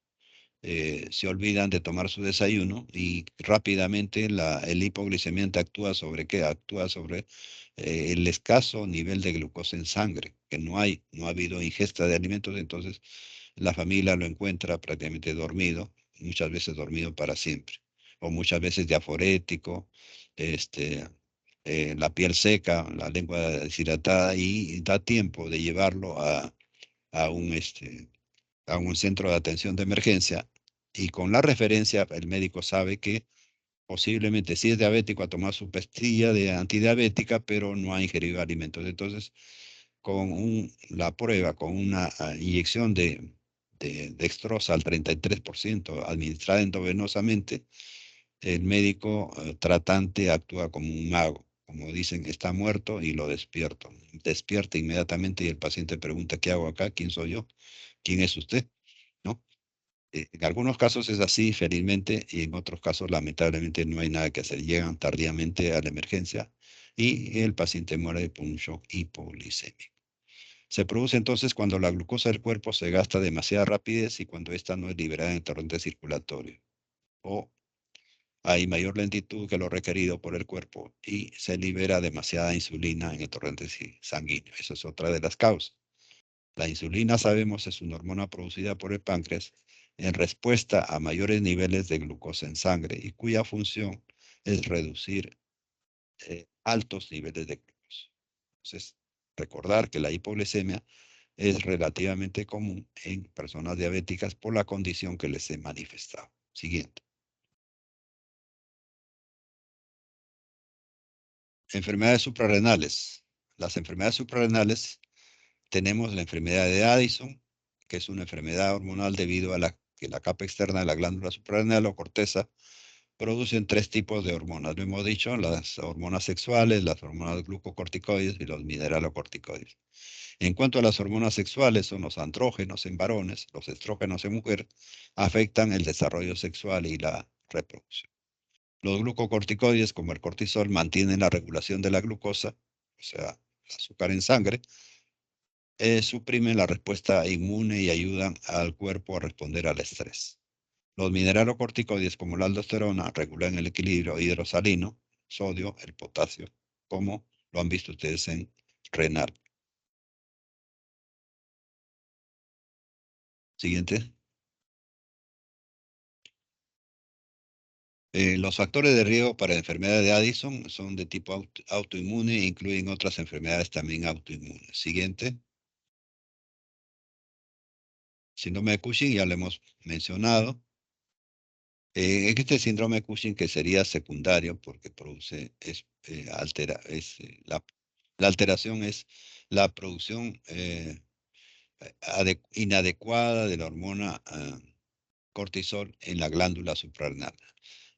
se olvidan de tomar su desayuno y rápidamente el hipoglicemiante actúa sobre qué? Actúa sobre el escaso nivel de glucosa en sangre, que no ha habido ingesta de alimentos, entonces la familia lo encuentra prácticamente dormido, muchas veces dormido para siempre, o muchas veces diaforético, la piel seca, la lengua deshidratada y da tiempo de llevarlo a a un centro de atención de emergencia y con la referencia el médico sabe que posiblemente sí es diabético, ha tomado su pastilla de antidiabética, pero no ha ingerido alimentos. Entonces, con la prueba, con una inyección de dextrosa al 33% administrada endovenosamente, el médico tratante actúa como un mago, como dicen, está muerto y lo despierto. Despierta inmediatamente y el paciente pregunta, ¿qué hago acá? ¿Quién soy yo? ¿Quién es usted? ¿No? En algunos casos es así, felizmente, y en otros casos, lamentablemente, no hay nada que hacer. Llegan tardíamente a la emergencia y el paciente muere por un shock hipoglicémico. Se produce entonces cuando la glucosa del cuerpo se gasta a demasiada rapidez y cuando ésta no es liberada en el torrente circulatorio. O hay mayor lentitud que lo requerido por el cuerpo y se libera demasiada insulina en el torrente sanguíneo. Esa es otra de las causas. La insulina, sabemos, es una hormona producida por el páncreas en respuesta a mayores niveles de glucosa en sangre y cuya función es reducir altos niveles de glucosa. Entonces, recordar que la hipoglucemia es relativamente común en personas diabéticas por la condición que les he manifestado. Siguiente. Enfermedades suprarrenales. Las enfermedades suprarrenales, tenemos la enfermedad de Addison, que es una enfermedad hormonal debido a que la capa externa de la glándula suprarrenal o corteza producen tres tipos de hormonas. Lo hemos dicho, las hormonas sexuales, las hormonas glucocorticoides y los mineralocorticoides. En cuanto a las hormonas sexuales, son los andrógenos en varones, los estrógenos en mujeres, afectan el desarrollo sexual y la reproducción. Los glucocorticoides, como el cortisol, mantienen la regulación de la glucosa, o sea, el azúcar en sangre, suprimen la respuesta inmune y ayudan al cuerpo a responder al estrés. Los mineralocorticoides, como la aldosterona, regulan el equilibrio hidrosalino, sodio, el potasio, como lo han visto ustedes en renal. Siguiente. Los factores de riesgo para la enfermedad de Addison son de tipo autoinmune e incluyen otras enfermedades también autoinmunes. Siguiente. Síndrome de Cushing, ya lo hemos mencionado. En este síndrome de Cushing, que sería secundario porque produce, la alteración es la producción inadecuada de la hormona cortisol en la glándula suprarrenal.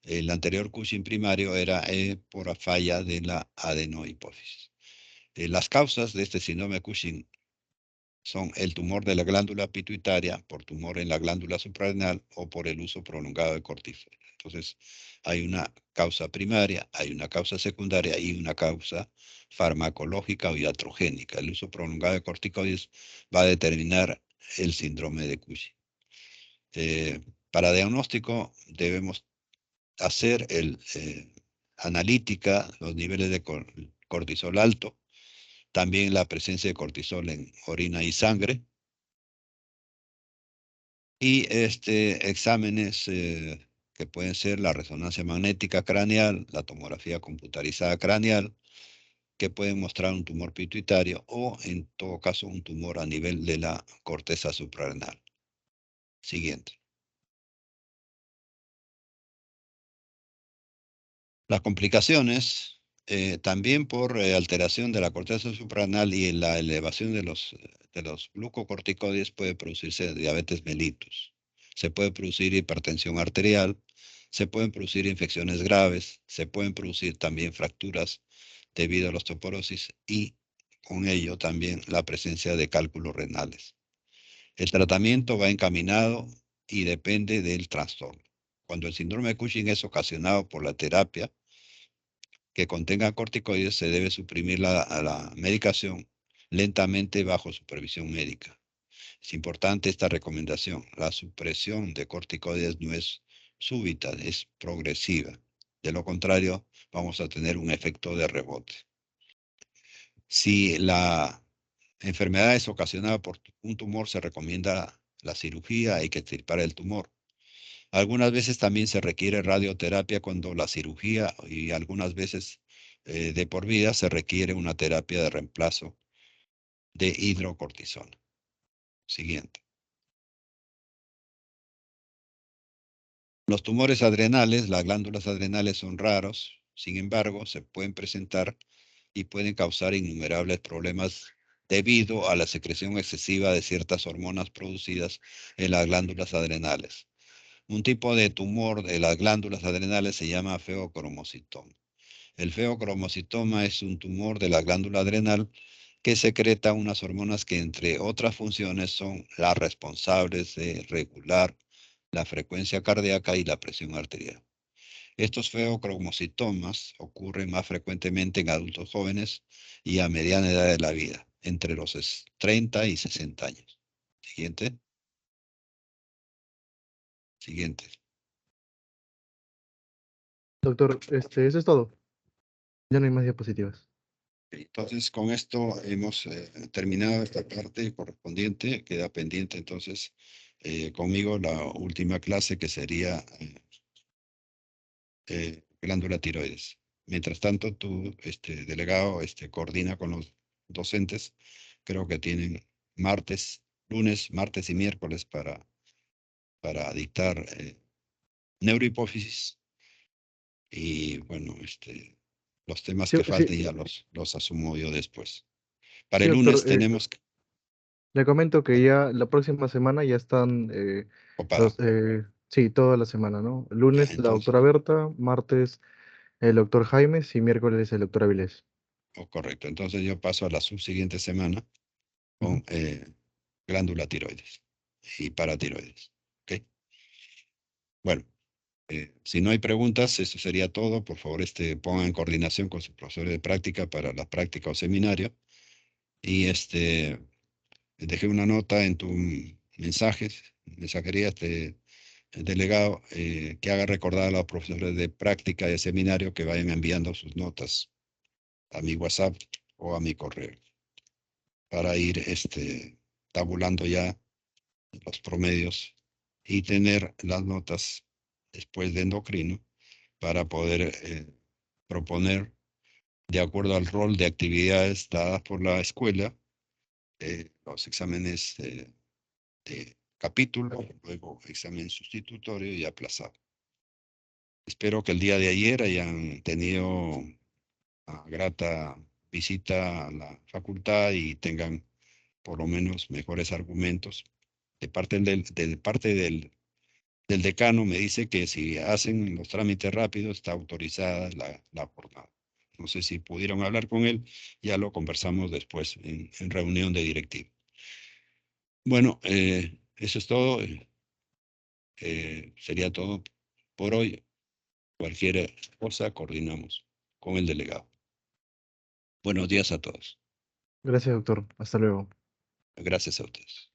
El anterior Cushing primario era por falla de la adenohipófisis. Las causas de este síndrome de Cushing son el tumor de la glándula pituitaria por tumor en la glándula suprarrenal o por el uso prolongado de cortisol. Entonces, hay una causa primaria, hay una causa secundaria y una causa farmacológica o iatrogénica. El uso prolongado de corticoides va a determinar el síndrome de Cushing. Para diagnóstico debemos hacer analítica, los niveles de cortisol alto, también la presencia de cortisol en orina y sangre, y exámenes que pueden ser la resonancia magnética craneal, la tomografía computarizada craneal, que pueden mostrar un tumor pituitario o, en todo caso, un tumor a nivel de la corteza suprarrenal. Siguiente. Las complicaciones, también por alteración de la corteza suprarrenal y la elevación de los glucocorticoides, puede producirse diabetes mellitus. Se puede producir hipertensión arterial, se pueden producir infecciones graves, se pueden producir también fracturas debido a la osteoporosis y con ello también la presencia de cálculos renales. El tratamiento va encaminado y depende del trastorno. Cuando el síndrome de Cushing es ocasionado por la terapia que contenga corticoides, se debe suprimir la medicación lentamente bajo supervisión médica. Es importante esta recomendación. La supresión de corticoides no es súbita, es progresiva. De lo contrario, vamos a tener un efecto de rebote. Si la enfermedad es ocasionada por un tumor, se recomienda la cirugía, hay que extirpar el tumor. Algunas veces también se requiere radioterapia cuando la cirugía y algunas veces de por vida se requiere una terapia de reemplazo de hidrocortisona. Siguiente. Los tumores adrenales, las glándulas adrenales son raros, sin embargo, se pueden presentar y pueden causar innumerables problemas debido a la secreción excesiva de ciertas hormonas producidas en las glándulas adrenales. Un tipo de tumor de las glándulas adrenales se llama feocromocitoma. El feocromocitoma es un tumor de la glándula adrenal que secreta unas hormonas que, entre otras funciones, son las responsables de regular la frecuencia cardíaca y la presión arterial. Estos feocromocitomas ocurren más frecuentemente en adultos jóvenes y a mediana edad de la vida, entre los 30 y 60 años. Siguiente. Siguiente. Doctor, eso es todo. Ya no hay más diapositivas. Entonces, con esto hemos terminado esta parte correspondiente. Queda pendiente entonces conmigo la última clase, que sería glándula tiroides. Mientras tanto, tu delegado coordina con los docentes. Creo que tienen lunes, martes y miércoles para dictar neurohipófisis. Y bueno, los temas Sí, que sí, falten ya los asumo yo después. Para sí, el doctor. lunes tenemos Le comento que ya la próxima semana ya están opada. sí, toda la semana, ¿no? Ya, Lunes la entonces, doctora Berta, martes el doctor Jaimes y miércoles el doctor Avilés. correcto. Entonces yo paso a la subsiguiente semana con glándula tiroides y paratiroides. ¿Ok? Bueno, si no hay preguntas, eso sería todo. Por favor, pongan en coordinación con su profesor de práctica para la práctica o seminario. Y dejé una nota en tu mensajería, el delegado, que haga recordar a los profesores de práctica y de seminario que vayan enviando sus notas a mi WhatsApp o a mi correo para ir tabulando ya los promedios y tener las notas después de endocrino para poder proponer, de acuerdo al rol de actividades dadas por la escuela, los exámenes de capítulo, luego examen sustitutorio y aplazado. Espero que el día de ayer hayan tenido una grata visita a la facultad y tengan por lo menos mejores argumentos. Del decano me dice que si hacen los trámites rápidos está autorizada la jornada. No sé si pudieron hablar con él, ya lo conversamos después en reunión de directivo. Bueno, eso es todo. Sería todo por hoy. Cualquier cosa coordinamos con el delegado. Buenos días a todos. Gracias, doctor. Hasta luego. Gracias a ustedes.